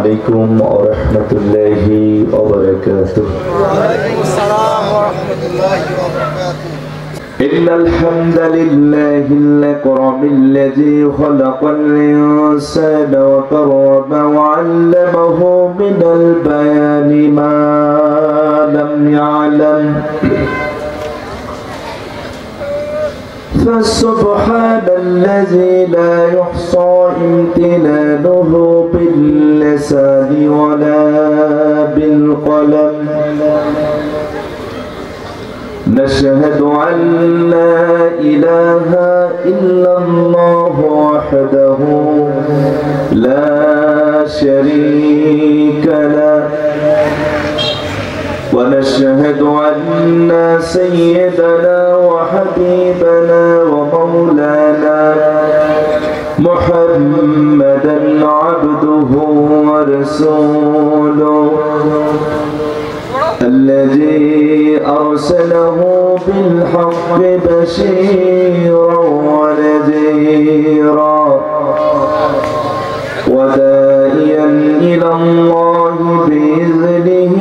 عليكم ورحمة الله وبركاته. وعليكم السلام ورحمة الله وبركاته. إن الحمد لله الأكرم الذي خلق الإنسان وكرم وعلمه من البيان ما لم يعلم، فسبحان الذي لا يحصى امتنانه باللسان ولا بالقلم. نشهد أن لا إله إلا الله وحده لا شريك له، ونشهد أن سيدنا وحبيبنا ومولانا محمدا عبده ورسوله الذي أرسله بالحق بشيرا ونذيرا وداعيا إلى الله بإذنه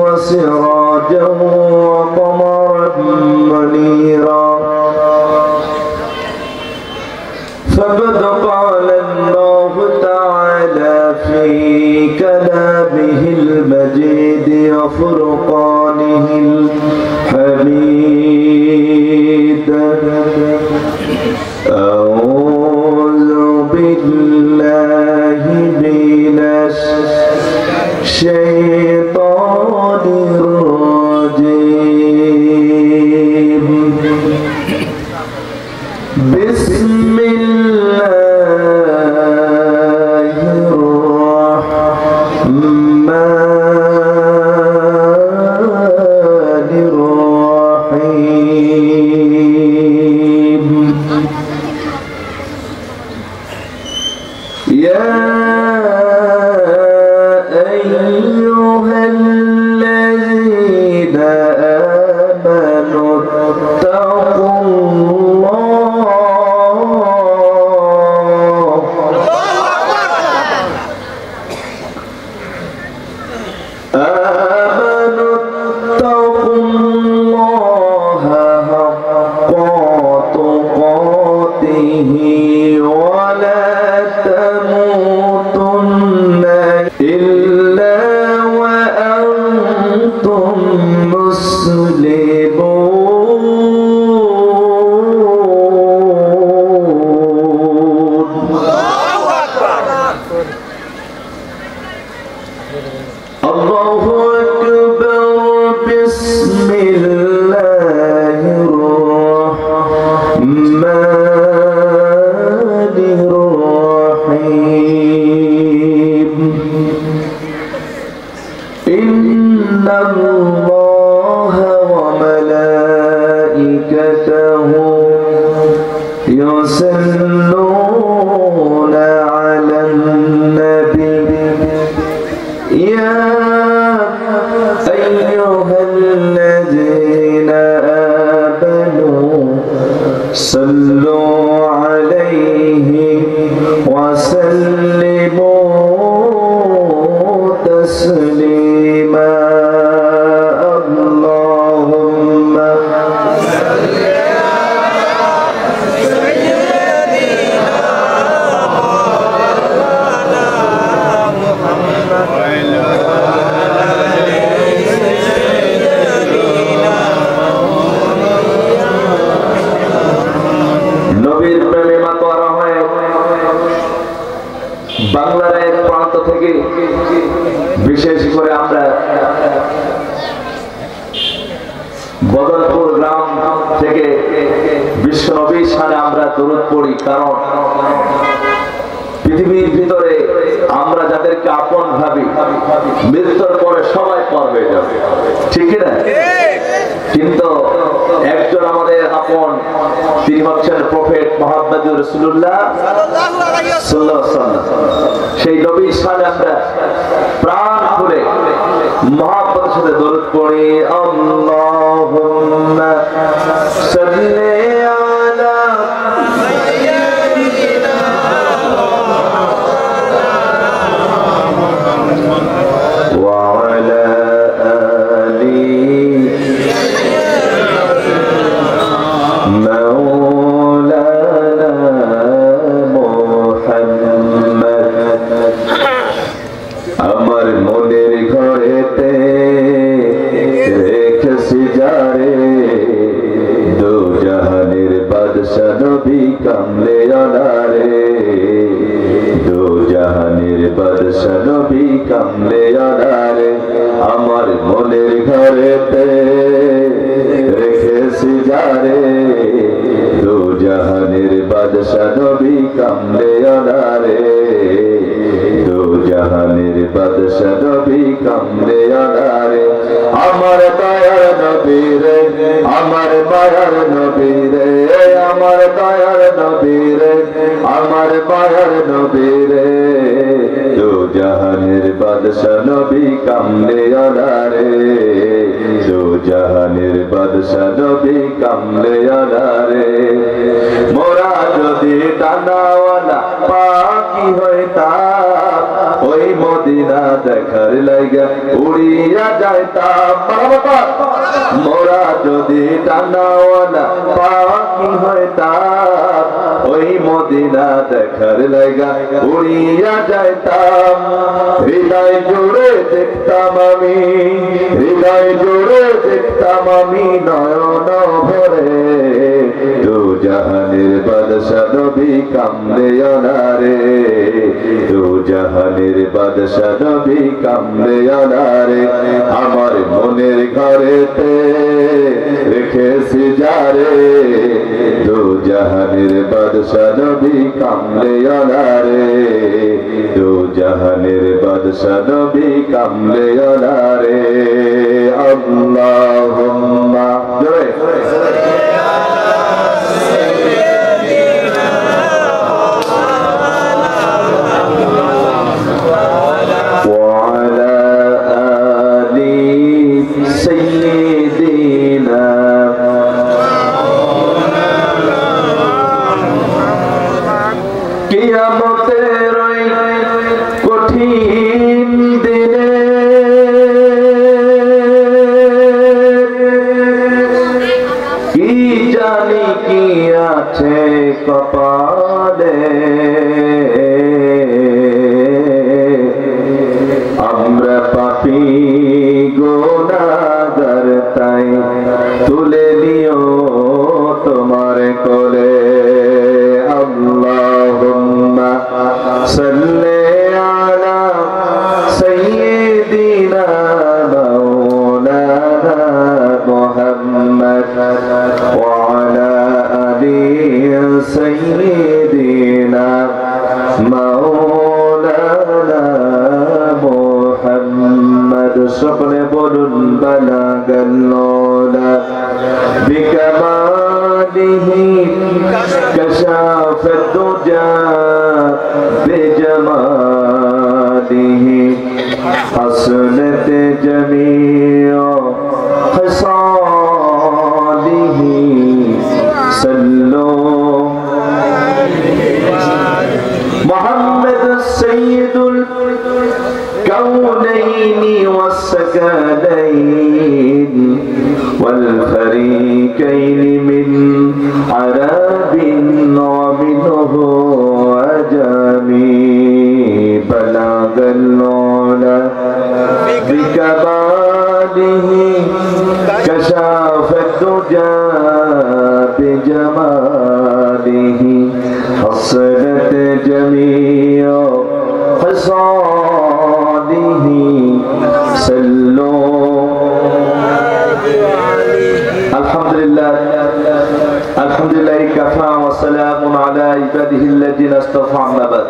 وسراجا وقمرا منيرا. فقد قال الله تعالى في كلامه المجيد وفرقانه الحميد: أعوذ بالله من الشيطان الرجيم. بسم الله الرحمن الرحيم. يا أيها الذين آمنوا اتقوا الله حق تقاته ولا تموتن إلا وأنتم مسلمون. الله أكبر. بسم الله الرحمن الرحيم. إن الله وملائكته يصلون على النبي يا أيها الذين آمنوا صلوا عليه وسلموا تسليما. اللهم صل على سيدنا محمد وعلى নবীর প্রেমে মাতোয়ারা হয়ে বাংলার এক প্রান্ত থেকে বিশেষ করে আমরা বদলপুর গ্রাম থেকে বিশ্বনবীর সাথে আমরা দরুদ পড়ি, কারণ পৃথিবীর ভিতরে আমরা যাদেরকে আপন ভাবি মৃত্যুর পরে সবাই পর হয়ে যাবে, ঠিক না? কিন্তু একজন আমাদের আপন, তিনি হচ্ছেন প্রফেট মুহাম্মদুর রাসূলুল্লাহ সাল্লাল্লাহু আলাইহি ওয়াসাল্লাম। সেই নবীর সাথে আমরা প্রাণ খুলে মহব্বতের সাথে দরুদ পড়ি। আল্লাহুম্মা সাল্লি আলা সাইয়্যিদিনা বাদশা নবী কামলে আলারে আমার মনের ঘরেতে রেখেছি যারে দু জাহানের বাদশা নবী কামলে আলারে দু জাহানের বাদশা নবী কামলে আলারে আমার দয়ার নবী রে আমার মায়ার নবী রে আমার দয়ার নবী রে আমার মায়ার নবী রে দু জাহানের বাদশা নবী কামলে আলারে দু জাহানের বাদশা নবী কামলে আলারে মোরা যদি ডানাওয়ালা পাখি হইতাম ওই মদিনা দেখার লাগা উড়িয়া যাইতাম মোরা যদি ডানাওয়ালা পাখি হইতাম ওই মদিনা দেখার লাগা উড়িয়া যাইতাম হৃদয় জুড়ে দেখতাম আমি হৃদয় জুড়ে দেখতাম আমি নয়ন ভরে দু জাহানের বাদশা নবী কামলে আলারে দু জাহানের বাদশা নবী কামলে আলারে আমার মনের ঘরেতে রেখেছি যারে দু জাহানের বাদশা নবী কামলে আলারে দু জাহানের বাদশা নবী কামলে আলারে আল্লাহুম্মা জয় কিয়ামতের ওই কঠিন দিনে কি জানি কি আছে কপালে আমরা পাপী গুনাহগার তাই তুলে নিও তোমার কোলে আল্লাহুম্মা সাল্লি আলা সাইয়্যিদিনা মাওলানা মুহাম্মদ ওয়া আলা আলি সাইয়্যিদিনা মাওলানা মুহাম্মদ সকলে বলুন বালাগাল উলা বিকামালিহি كشاف الدجى بجماله حسنت جميع خصاله صلوا محمد سيد الكونين والثقلين والفريقين من عرب ومنه عجمي بلغ العلا بكماله كشاف الدجى بجماله حصلت جميع خصاله صلوا الحمد لله كفى وسلام على عباده الذين اصطفى أما بعد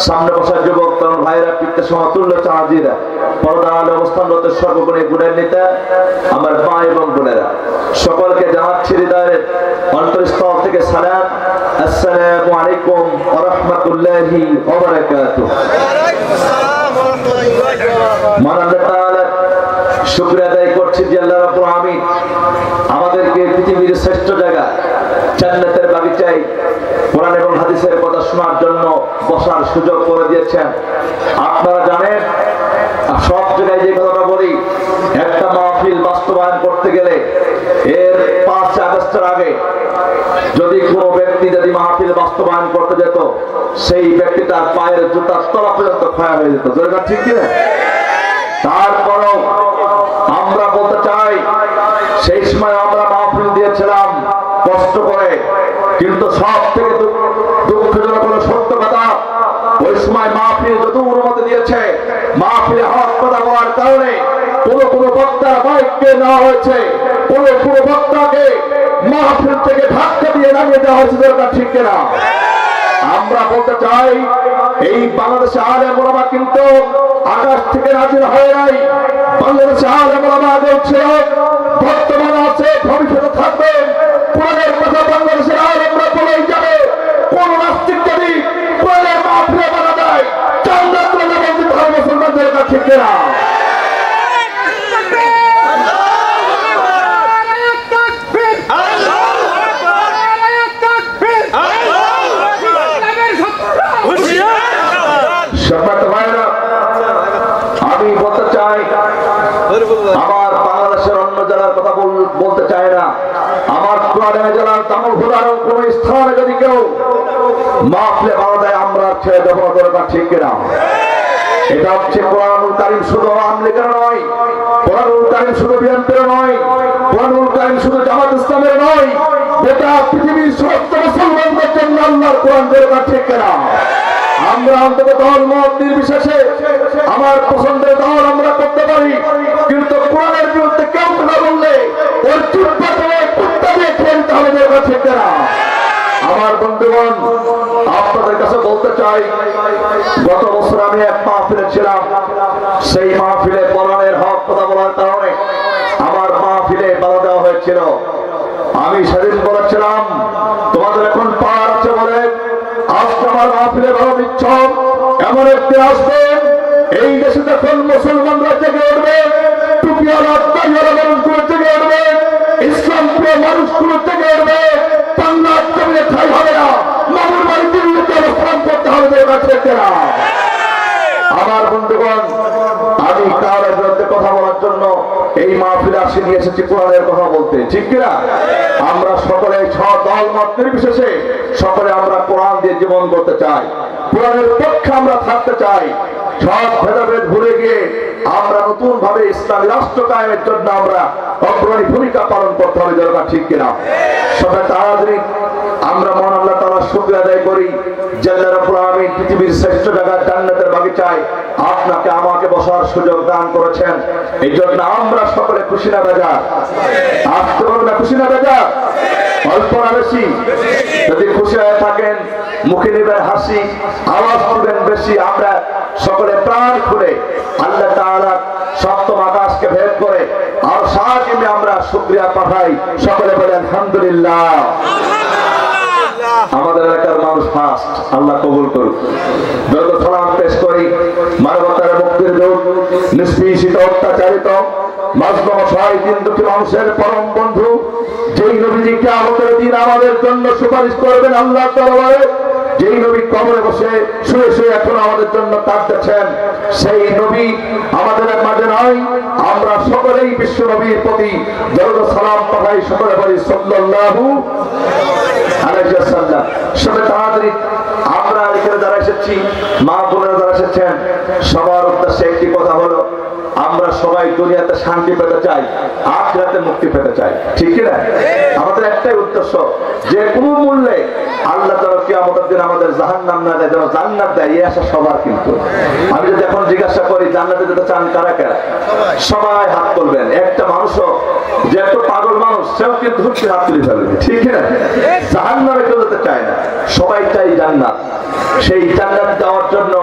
সামনে বসা যুবক তরুণ ভাইরা পিতা সমতুল্য চাঁদিরা পর্দা আলো অবস্থানরত সর্বগুণে গুণের নেতা আমার মা এবং বোনেরা সকলকে জানাচ্ছি হৃদয়ের অন্তরস্থল থেকে সালাম আসসালামু আলাইকুম ওয়া রাহমাতুল্লাহি ওয়া বারাকাতুহু মহান তাআলা শুকরিয়া আদায় করছি যে আল্লাহ রাব্বুল আলামিন আমাদেরকে পৃথিবীর শ্রেষ্ঠ জায়গা জান্নাতের বাগিচায় কোরআন এবং হাদিসের কথা শোনার জন্য বসার সুযোগ করে দিয়েছেন। আপনারা জানেন সব জায়গায় যে কথাটা বলি, একটা মাহফিল বাস্তবায়ন করতে গেলে এর 5 আগস্টের আগে যদি কোনো ব্যক্তি যদি মাহফিল বাস্তবায়ন করতে যেত, সেই ব্যক্তিটার পায়ের জুতার তলা পর্যন্ত ক্ষয় হয়ে যেত। ঠিক কি না? তারপরও আমরা বলতে চাই, সেই সময় আমরা মাহফিল দিয়েছিলাম কষ্ট করে, কিন্তু সব থেকে দুঃখজনক হলো সত্য কথা, আজকে নেওয়া হয়েছে, পুরো বক্তাকে মাহফিল থেকে ধাক্কা দিয়ে নামিয়ে দেওয়া হয়েছে, দরকার ঠিক কিনা? আমরা বলতে চাই এই বাংলাদেশে আলেম ওলামা কিন্তু আকাশ থেকে নাজিল হয় নাই। বাংলাদেশে আলেম ওলামা আগেও ছিল, বর্তমানে আছে, ভবিষ্যতে থাকবে। কোরআনের কথা বাংলাদেশের আলেমরা বলেই যাবে। কোন নাস্তিক যদি কোরআনের মাহফিলে বাধা দেয়, জান্নাত বলে বলতে হবে মুসলমানদের কাছে, ঠিক কিনা? আমি বলতে চাই, আমার বাংলাদেশের অন্য জেলার কথা বলতে চাই না, আমার কুড়িগ্রাম জেলার দামোদর কোন স্থানে যদি কেউ মাহফিলে বাধা দেয়, আমরা ছেড়ে দেবো, দরকার ঠিক কিনা? এটা হচ্ছে কোরআনুল কারীম শুধু আওয়ামী লীগের নয়, কোরআনুল কারীম শুধু বিএনপির নয়, কোরআনুল কারীম শুধু জামাত ইসলামের নয়, গোটা পৃথিবীর সমস্ত মুসলমানদের জন্য আল্লাহর কোরআন, দরকার ঠিক কিনা? আমরা অন্তত দল মত নির্বিশেষে আমার পছন্দের দল আমরা করতে পারি, কিন্তু কোরআনের বিরুদ্ধে কেউ কথা বললে ওর চুপটা করে কুত্তা দিয়ে খেলতে হবে, দরকার ঠিক কিনা? আমার বন্ধুগণ, আপনাদের কাছে বলতে চাই, গত বছর আমি এক মাহফিলে ছিলাম। সেই মাহফিলে কোরআনের হক কথা বলার কারণে আমার মাহফিলে বাধা দেওয়া হয়েছিল। আমি সেদিন বলেছিলাম, তোমাদের এখন পাওয়ার আছে বলে আজকে আমার মাহফিলে ভালো দিচ্ছ। এমন একটি আসবে, এই দেশে যখন মুসলমানরা জেগে উঠবে, টুপিওয়ালা দাড়িওয়ালা মানুষগুলো জেগে উঠবে, ইসলাম প্রিয় মানুষগুলো জেগে উঠবে, বাংলার জমিনে ঠাই হবে না, মামুর বাড়ি দিল্লিতে অবস্থান করতে হবে, দরকার ঠিক কিনা? আমার বন্ধুগণ, আমি কারোর বিরুদ্ধে কথা বলার জন্য এই মাহফিলে আসে নিয়ে এসেছি কোরআনের কথা বলতে, ঠিক কিনা? আমরা সকলে দল মত নির্বিশেষে সকলে আমরা কোরআন দিয়ে জীবন করতে চাই, কোরআনের পক্ষে আমরা থাকতে চাই। সব ভেদাভেদ ভুলে গিয়ে আমরা নতুন ভাবে ইসলামী রাষ্ট্র কায়েমের জন্য আমরা অগ্রণী ভূমিকা পালন করতে হবে, দরকার ঠিক কিনা? সবাই তাড়াতাড়ি আমরা মহান আল্লাহ তাআলার শুকরিয়া আদায় করি যে আল্লাহ রাব্বুল আলামিন পৃথিবীর শ্রেষ্ঠ জায়গা জান্নাতের বাগিচায় আপনাকে আমাকে বসার সুযোগ দান করেছেন। এই জন্য আমরা সকলে খুশি না বেজার? আসতে পারবো না, খুশি না বেজার? অল্প না বেশি? যদি খুশি হয়ে থাকেন মুখে নেবেন হাসি, আওয়াজ দিবেন বেশি। আমরা সকলে প্রাণ খুলে আল্লাহ তাআলার সপ্তম আকাশকে ভেদ করে আর সাকিমে আমরা শুকরিয়া পাঠাই। সকলে বলেন আলহামদুলিল্লাহ। আমাদের এলাকার মানুষ ফার্স্ট, আল্লাহ কবুল করুক। যত সালাম পেশ করি মানবতার মুক্তির দূত, নিষ্পেষিত অত্যাচারিত মাজলুম অসহায় দিন দুঃখী মানুষের পরম বন্ধু, যেই নবীজি কিয়ামতের দিন আমাদের জন্য সুপারিশ করবেন আল্লাহর দরবারে, যেই নবী কবরে বসে শুয়ে শুয়ে এখন আমাদের জন্য কাঁদতেছেন, সেই নবী আমাদের মাঝে নয়। আমরা সকলেই বিশ্ব নবীর প্রতি দরুদ ও সালাম পাঠাই। সকলে বলি সাল্লাল্লাহু আলাইহি ওয়াসাল্লাম। সবে তাড়াতাড়ি আমরা এখানে যারা এসেছি, মা বোনেরা যারা এসেছেন, সবার উদ্দেশ্যে একটি কথা হলো, আমরা সবাই দুনিয়াতে শান্তি পেতে চাই, আখিরাতে মুক্তি পেতে চাই, ঠিক কি না? আমাদের একটাই উদ্দেশ্য, যে কোনো মূল্যে আল্লাহ তাআলা কিয়ামতের দিন আমাদের জাহান্নাম না দেয়, যেন জান্নাত দেয়, এই আশা সবার। কিন্তু আমি যদি এখন জিজ্ঞাসা করি জান্নাতে যেতে চান কারা কারা, সবাই হাত তুলবেন। একটা মানুষও যে একটু পাগল মানুষ সেও কিন্তু হাত তুলে ফেলবে, ঠিক না? জাহান্নামে কেউ যেতে চায় না, সবাই চাই জান্নাত। সেই জান্নাত যাওয়ার জন্য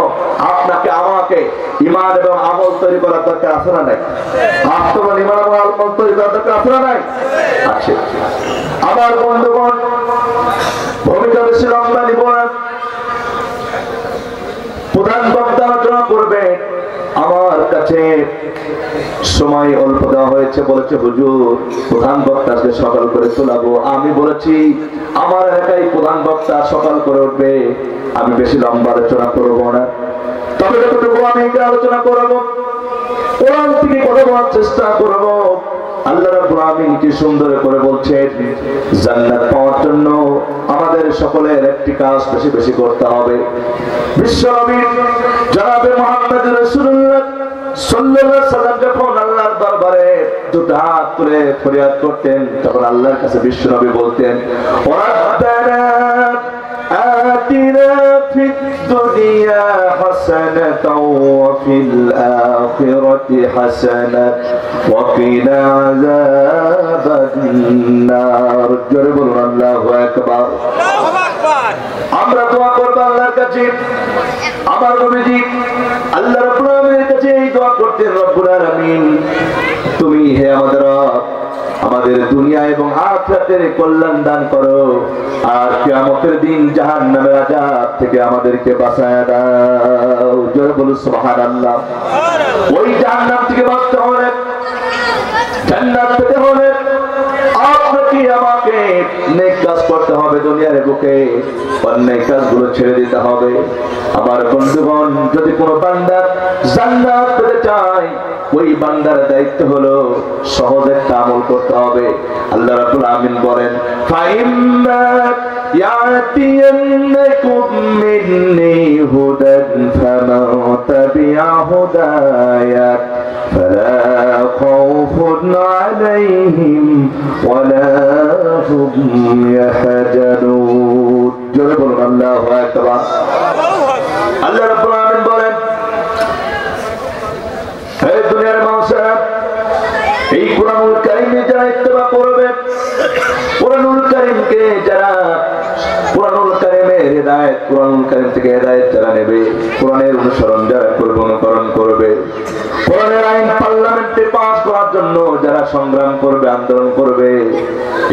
আপনাকে আমাকে ঈমান এবং আমল তৈরি করার দরকার আছে না নাই? আত্মমান ঈমান এবং আমল তৈরি করার দরকার আছে না নাই? আছে। আমার বন্ধুগণ, ভূমিকা বেশি লম্বা নিব না, প্রধান বক্তা আলোচনা করবে। আমার কাছে সময় অল্প দেওয়া হয়েছে, বলেছে হুজুর প্রধান বক্তা আজকে সকাল করে তোলাবো। আমি বলেছি আমার এলাকায় প্রধান বক্তা সকাল করে উঠবে, আমি বেশি লম্বা আলোচনা করবো না, তবে যতটুকু আমি আলোচনা করবো কোরআন থেকে কথা বলার চেষ্টা করবো। আল্লাহ রাব্বুল আলামিন কি সুন্দর করে বলছেন, জান্নাত পাওয়ার জন্য আমাদের সকলের একটি কাজ বেশি বেশি করতে হবে। বিশ্বনবী জনাবে মুহাম্মদ রাসূলুল্লাহ সাল্লাল্লাহু আলাইহি সাল্লাম যখন আল্লাহর দরবারে দুটো হাত তুলে ফরিয়াদ করতেন, তখন আল্লাহর কাছে বিশ্বনবী বলতেন, রাব্বানা আতিনা ফিদ الدنيا حسنة وفي الآخرة حسنة وقنا عذاب النار جرب الله أكبر আমরা দোয়া করব আল্লাহর কাছে আমার নবীজি আল্লাহ রাব্বুল আলামিনের কাছে এই দোয়া করতেন রব্বুল আলামিন তুমি হে আমাদের রব আমাদের দুনিয়া এবং আখিরাতের কল্যাণ দান করো আর কিয়ামতের দিন জাহান্নামের আযাব থেকে আমাদেরকে বাঁচায় দাও জোরে বলুন সুবহানাল্লাহ ওই জাহান্নাম থেকে বাঁচতে হলে জান্নাত পেতে হলে আপনাকে আমাকে নেক কাজ করতে হবে দুনিয়ার বুকে অন্যায় কাজগুলো ছেড়ে দিতে হবে আমার বন্ধুগণ যদি কোনো বান্দা জান্নাত পেতে চায় ওই বান্দার দায়িত্ব হলো সহজ একটা আমল করতে হবে আল্লাহ রাব্বুল আমিন বলেন ফাইম্মা ইয়াতিয়ান্নাকুম মিন্নি হুদান ফামান তাবিআ হুদায়া ফালা খাউফুন আলাইহিম ওয়ালা হুম ইয়াহজানুন জোরে বলুন আল্লাহু আকবার আল্লাহ রাব্বুল আমিন বলেন হে দুনিয়ার মানুষেরা এই কুরআনুল কারীমে যারা ইত্তেবা করবে কুরআনুল কারীমকে যারা কুরআনুল কারীমের হিদায়াত কুরআনুল কারীম থেকে হিদায়াত যারা নেবে কুরআনের অনুসরণ যারা করবে অনুকরণ করবে কুরআনের আইন পার্লামেন্টে পাস করার জন্য যারা সংগ্রাম করবে আন্দোলন করবে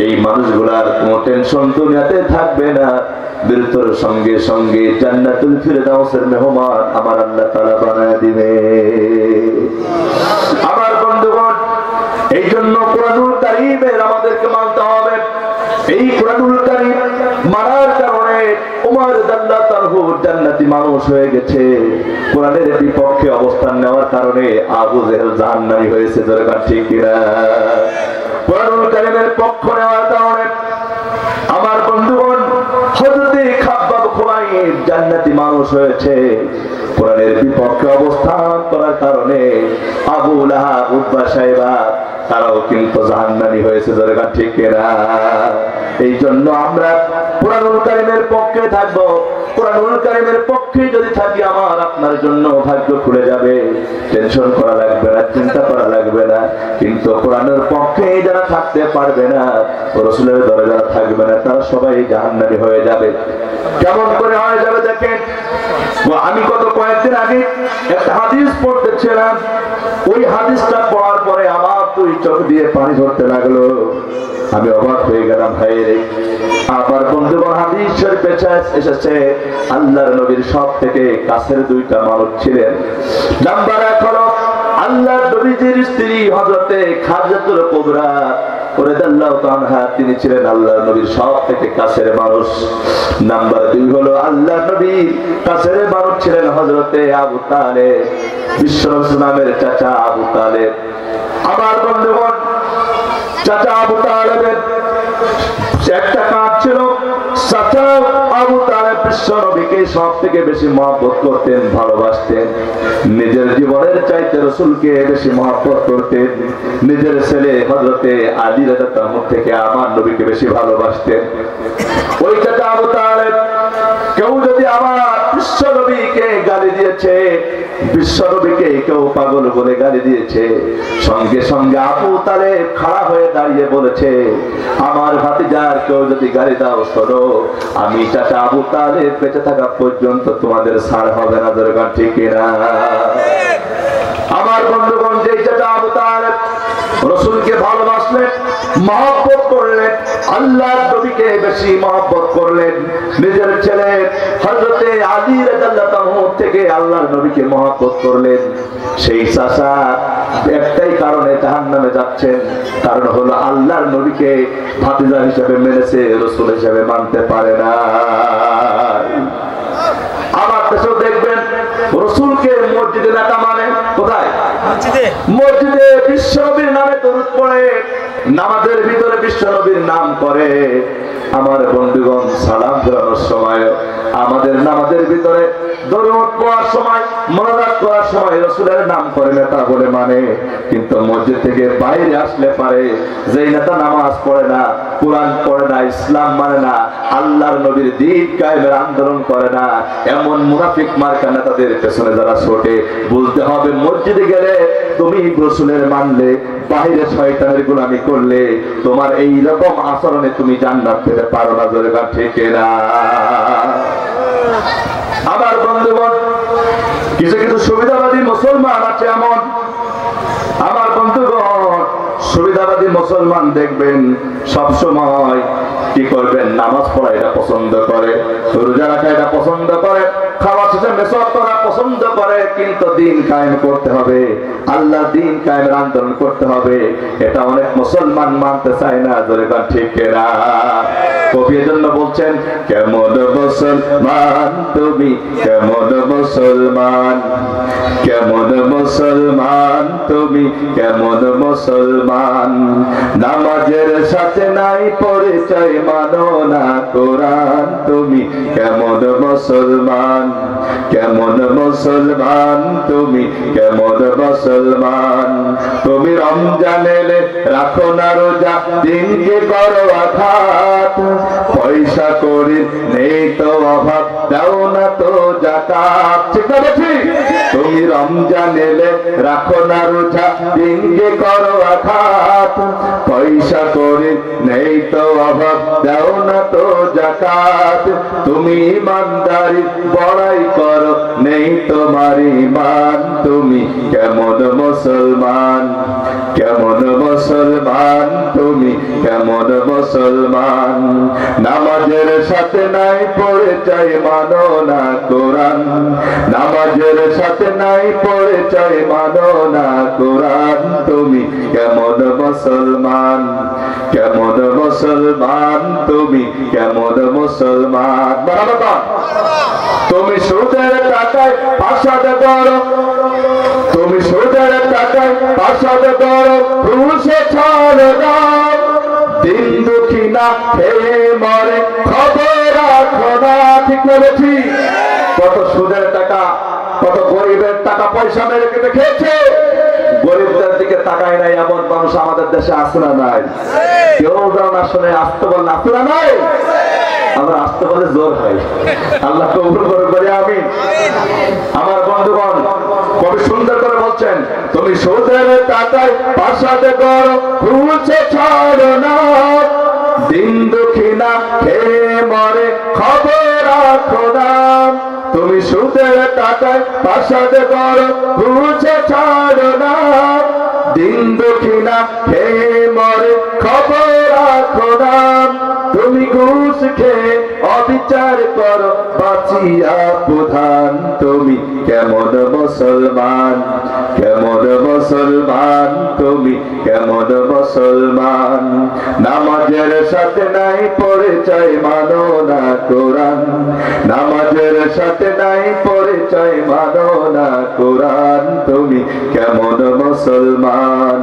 এই মানুষগুলার কোনো টেনশন দুনিয়াতে থাকবে না মৃত্যুর সঙ্গে সঙ্গে জান্নাতুল ফিরদাউসের মেহমান আমার আল্লাহ তাআলা বানায় দিবে আমার বন্ধুগণ এই জন্য কুরআনুল কারীমের আমাদেরকে মানতে হবে এই কুরআনুল কারীম মানার কারণে ওমর রাদিয়াল্লাহু তাআলা জান্নাতি মানুষ হয়ে গেছে কুরআনের বিপক্ষে অবস্থান নেওয়ার কারণে আবু জেহেল জাহান্নামী হয়েছে যারা ঠিক কিনা কুরআনুল কারীমের পক্ষ নেওয়ার কারণে আমার বন্ধুগণ হযরতে খাব্বাব খুবাইব জান্নাতি মানুষ হয়েছে কোরআনের বিপক্ষে অবস্থান করার কারণে আবু লাহাব উতবা সাইবা তারাও কিন্তু জাহান্নামী হয়েছে যারা ঠিক কিনা এই জন্য আমরা কুরআনুল কারীমের পক্ষে থাকব কুরআনুল কারীমের পক্ষে যদি থাকি আমার আপনার জন্য ভাগ্য খুলে যাবে টেনশন করা লাগবে না চিন্তা করা লাগবে না কিন্তু কোরআনের পক্ষে যারা থাকতে পারবে না রাসূলের দরে যারা থাকবে না তারা সবাই জাহান্নামী হয়ে যাবে কেমন করে হয়ে যাবে দেখেন আমি কয়েকদিন আগে একটা হাদিস পড়তেছিলাম ওই হাদিসটা পড়ার পরে আমার দুই চোখ দিয়ে পানি ঝরতে লাগলো আমি অবাক হয়ে গেলাম ভাই আবার বন্ধুগণ হাদিস শরীফে এসেছে আল্লাহর নবীর সব থেকে কাছের দুইটা মানুষ ছিলেন নাম্বার 1 হলো আল্লাহর নবীর স্ত্রী হযরতে খাদিজাতুল কুবরা রাদিয়াল্লাহু তাআলা তিনি ছিলেন আল্লাহর নবীর সব থেকে কাছের মানুষ নাম্বার 2 হলো আল্লাহর নবীর কাছের মানুষ ছিলেন হযরতে আবু তালেব বিশ্বনবী নামের চাচা আবু তালেব আমার বন্ধুগণ চাচা আবু তালেবের একটা কাজ ছিল চাচা আবু তালেব বিশ্বনবীকে সব থেকে বেশি মহব্বত করতেন ভালোবাসতেন নিজের জীবনের চাইতে রাসূলকে বেশি মহব্বত করতেন নিজের ছেলে হযরতে আলী রাদিয়াল্লাহু আনহু থেকে আমার নবীকে বেশি ভালোবাসতেন ওই চাচা আবু তালেব কেউ যদি আমার বিশ্বনবীকে গালি দিয়েছে বিশ্বনবীকে কেউ পাগল বলে গালি দিয়েছে সঙ্গে সঙ্গে আবু তালেব খাড়া হয়ে দাঁড়িয়ে বলেছে আমার ভাতিজার কেউ যদি গালি দাও শোনো আমি চাচা আবু তালেব বেঁচে থাকা পর্যন্ত তোমাদের ছাড় হবে না দরকার ঠিক না আমার বন্ধুগণ যে চাচা আবু তালেব রাসূলকে ভালোবাসলেন মহব্বত করলেন আল্লাহর নবীকে বেশি মহব্বত করলেন নিজের ছেলে হযরতে আলী রাদিয়াল্লাহু আনহু থেকে আল্লাহর নবীকে মহব্বত করলেন সেই চাচা একটাই কারণে জাহান্নামে যাচ্ছেন কারণ হলো আল্লাহর নবীকে ভাতিজা হিসেবে মেনেছে রাসূল হিসেবে মানতে পারে না আবার দেশে দেখবেন রাসূলকে মসজিদে নেতা মানে কোথায় মসজিদে বিশ্বনবীর নামে দরুদ পড়ে নামাজের ভিতরে বিশ্বনবীর নাম করে আমার বন্ধুগণ সালাম ফেরানোর সময় আমাদের নামাজের ভিতরে দরুদ পড়ার সময়, মোনাজাত করার সময় রাসূলের নাম করে নেতা বলে মানে, কিন্তু মসজিদ থেকে বাইরে আসলে পারে যেই নেতা নামাজ পড়ে না, কোরআন পড়ে না, ইসলাম মানে না, আল্লাহর নবীর দ্বীন কায়েমের আন্দোলন করে না, এমন মুনাফিক মার্কা নেতাদের পেছনে যারা ছোটে, বুঝতে হবে মসজিদে গেলে তুমি রাসূলের মানলে, বাইরে শয়তানের গোলামি করলে তোমার এই রকম আচরণে তুমি জান্নাত পেতে পারো না। জোরে বল ঠিক না? আমার বন্ধুগণ, কিছু কিছু সুবিধাবাদী মুসলমান আছে এমন, আমার বন্ধুগণ, সুবিধাবাদী মুসলমান দেখবেন সব সময় কি করবেন, নামাজ পড়া এটা পছন্দ করে, রোজা রাখা এটা পছন্দ করে, খাওয়া শেষে মেসওয়াক করা পছন্দ করে, কিন্তু দিন কায়েম করতে হবে, আল্লাহ দিন কায়েমের আন্দোলন করতে হবে, এটা অনেক মুসলমান মানতে চায় না। জোরে বল ঠিক না? কবি এজন্য বলছেন, কেমন মুসলমান তুমি, কেমন মুসলমান, কেমন মুসলমান তুমি, কেমন মুসলমান, নামাজের সাথে নাই পরিচয়, মানো না কোরআন, তুমি কেমন মুসলমান, কেমন মুসলমান তুমি, কেমন মুসলমান, তুমি রমজান এলে রাখো না রোজা, দিনকে করো আঘাত, পয়সা করি নেই তো অভাব, দাও না তো যাকাত। ঠিক আছে ঠিক? তুমি রমজান এলে রাখো না রোজা, দিনকে করো আঘাত, পয়সা করি নেই তো অভাব, দাও না তো যাকাত, তুমি ইমানদারি বড়াই করো, নেই তোমার ঈমান, তুমি কেমন মুসলমান, কেমন মুসলমান তুমি, কেমন মুসলমান, নামাজের সাথে নাই পরিচয়, মানো না কোরআন, নামাজের সাথে নাই পরিচয়, মানো না কোরআন, তুমি কেমন মুসলমান, কেমন মুসলমান তুমি, কেমন মুসলমান। তুমি সুদের টাকায় ফাসাদ করো, তুমি সুদের টাকায় ফাসাদ করো, ঘুষে ছাড়ো না, দিন দুঃখী না খেয়ে মরে, খবর রাখো না। ঠিক বলেছি? কত সুদের টাকা, কত গরিবের টাকা পয়সা মেরে কেটে খেয়েছে, গরিবদের দিকে তাকায় নাই এমন মানুষ আমাদের দেশে আছে না নাই? কেউ যেন আসলে আসতে বল না, আছে না নাই? আমরা আসতে বলে জোর হয়। আল্লাহ কবুল করে আমিন। আমার বন্ধুগণ, কবি সুন্দর করে বলছেন, তুমি সুদের টাকায় ফাসাদ করো, ঘুষে ছাড়ো না, দিন দুঃখী না খেয়ে মরে, খবর রাখো না, তুমি সুদের টাকায় ফাসাদ করো, ঘুষে ছাড়ো না, দিন দুঃখী না খেয়ে মরে, খবর রাখো না, তুমি ঘুষ খেয়ে অবিচার করো, বাঁচিয়া প্রধান, তুমি কেমন মুসলমান, কেমন মুসলমান তুমি, কেমন মুসলমান, নামাজের সাথে নাই পরিচয়, মানো না কোরআন, নামাজের সাথে নাই পরিচয়, মানো না কোরআন, তুমি কেমন মুসলমান,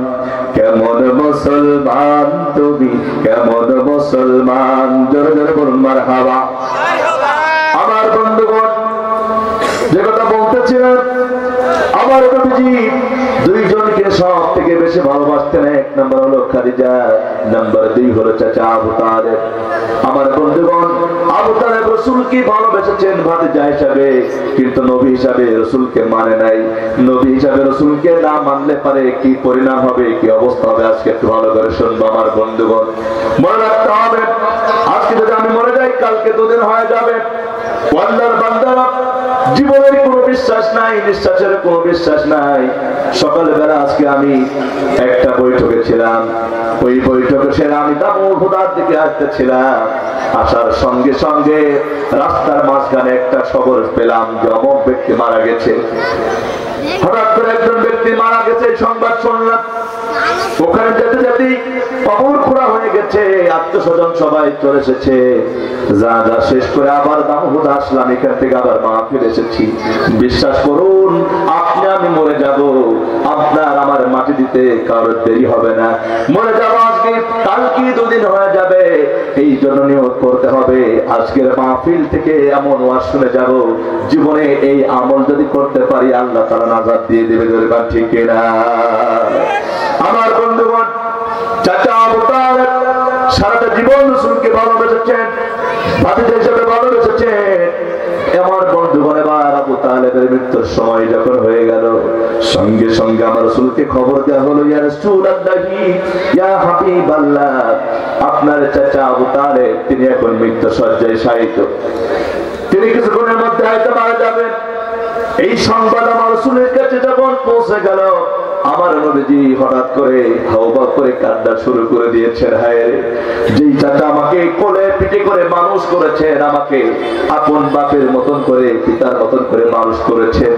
কেমন মুসলমান তুমি, কেমন মুসলমান। জোরে জোরে বলুন মারহাবা। আমার বন্ধুগণ, যে কথা বলতেছিলাম, আমার নবীজি দুইজনকে সব থেকে বেশি ভালোবাসতেন। এক নম্বর হলো খাদিজা, নাম্বার 2 হলো চাচা আবু তালেব। আমার বন্ধুগণ, আবু তালেব রাসূলকে ভালোবেসেছেন ভাতিজা হিসাবে, কিন্তু নবী হিসাবে রাসূলকে মানে নাই। নবী হিসাবে রাসূলকে না মানলে পারে কি পরিণাম হবে, কি অবস্থা হবে, আজকে একটু ভালো করে শুনবো। আমার বন্ধুগণ, মনে রাখতে হবে, আজকে যদি আমি মরে যাই, কালকে 2 দিন হয়ে যাবে। আল্লাহর বান্দারা, জীবনের কোনো বিশ্বাস নাই, নিঃশ্বাসের কোনো বিশ্বাস নাই। সকালবেলা আজকে আমি একটা বৈঠকে ছিলাম, ওই বৈঠকে সেরে আমি দামোহদার দিকে আসতেছিলাম। আসার সঙ্গে সঙ্গে রাস্তার মাঝখানে একটা খবর পেলাম যে অমুক ব্যক্তি মারা গেছে। হঠাৎ করে একজন ব্যক্তি মারা গেছে সংবাদ শুনলাম। ওখানে যেতে যেতে কবর খোঁড়া হয়ে গেছে, আত্মস্বজন সবাই চলে এসেছে। যা যা শেষ করে আবার দামোহদা আসলাম, এখান থেকে আবার মাহফিল এসেছি। বিশ্বাস করুন, আপনি আমি মরে যাব, আপনার আমার মাটি দিতে কারোর দেরি হবে না। মরে যাব আজকে, কালকে 2 দিন হয়ে যাবে। এই জন্য নিয়ত করতে হবে, আজ আজকের মাহফিল থেকে এমন ওয়াজ শুনে যাব, জীবনে এই আমল যদি করতে পারি আল্লাহ তাআলা নাজাত দিয়ে দেবে। দরকার ঠিক কিনা? আমার বন্ধুগণ, চাচা আবু তালেব সারাটা জীবন রাসূলকে ভালোবেসেছেন, ভাতিজা হিসেবে ভালোবেসেছেন। আমার বন্ধুগণ, এবার আবু তালেবের মৃত্যুর সময় যখন হয়ে গেল, সঙ্গে সঙ্গে আমার রাসূলকে খবর দেওয়া হলো, ইয়া রাসূলুল্লাহি, ইয়া হাবিবাল্লাহ, আপনার চাচা আবু তালেব তিনি এখন মৃত্যু শয্যায় শায়িত, তিনি কিছুক্ষণের মধ্যে হয়তো মারা যাবেন। এই সংবাদ আমার রাসূলের কাছে যখন পৌঁছে গেল, আমার নবীজি হঠাৎ করে হাওয়া করে কান্না শুরু করে দিয়েছেন। হায় রে, যেই চাচা আমাকে কোলে পিঠে করে মানুষ করেছেন, আমাকে আপন বাপের মতন করে পিতার মতন করে মানুষ করেছেন,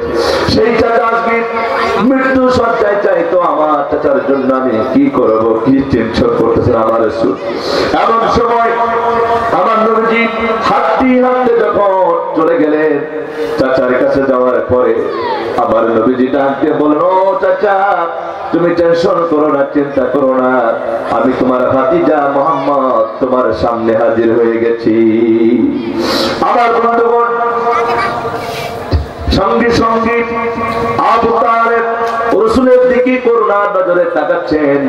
সেই চাচা আজকে মৃত্যু শয্যায় চাইতো। আমার চাচার জন্য আমি কি করব, কি টেনশন করতেছেন আমার রাসূল। এমন সময় আমার নবীজি হাঁটতে হাঁটতে যখন চলে গেলেন, চাচার কাছে যাওয়ার পরে আমার নবীজি ডাক দিয়ে বললেন, ও চাচা, তুমি টেনশন করো না, চিন্তা করো না, আমি তোমার ভাতিজা মুহাম্মদ তোমার সামনে হাজির হয়ে গেছি। আমার বন্ধুগণ, সঙ্গে সঙ্গে আবু তালেব রাসূলের দিকে করুণার নজরে তাকাচ্ছেন,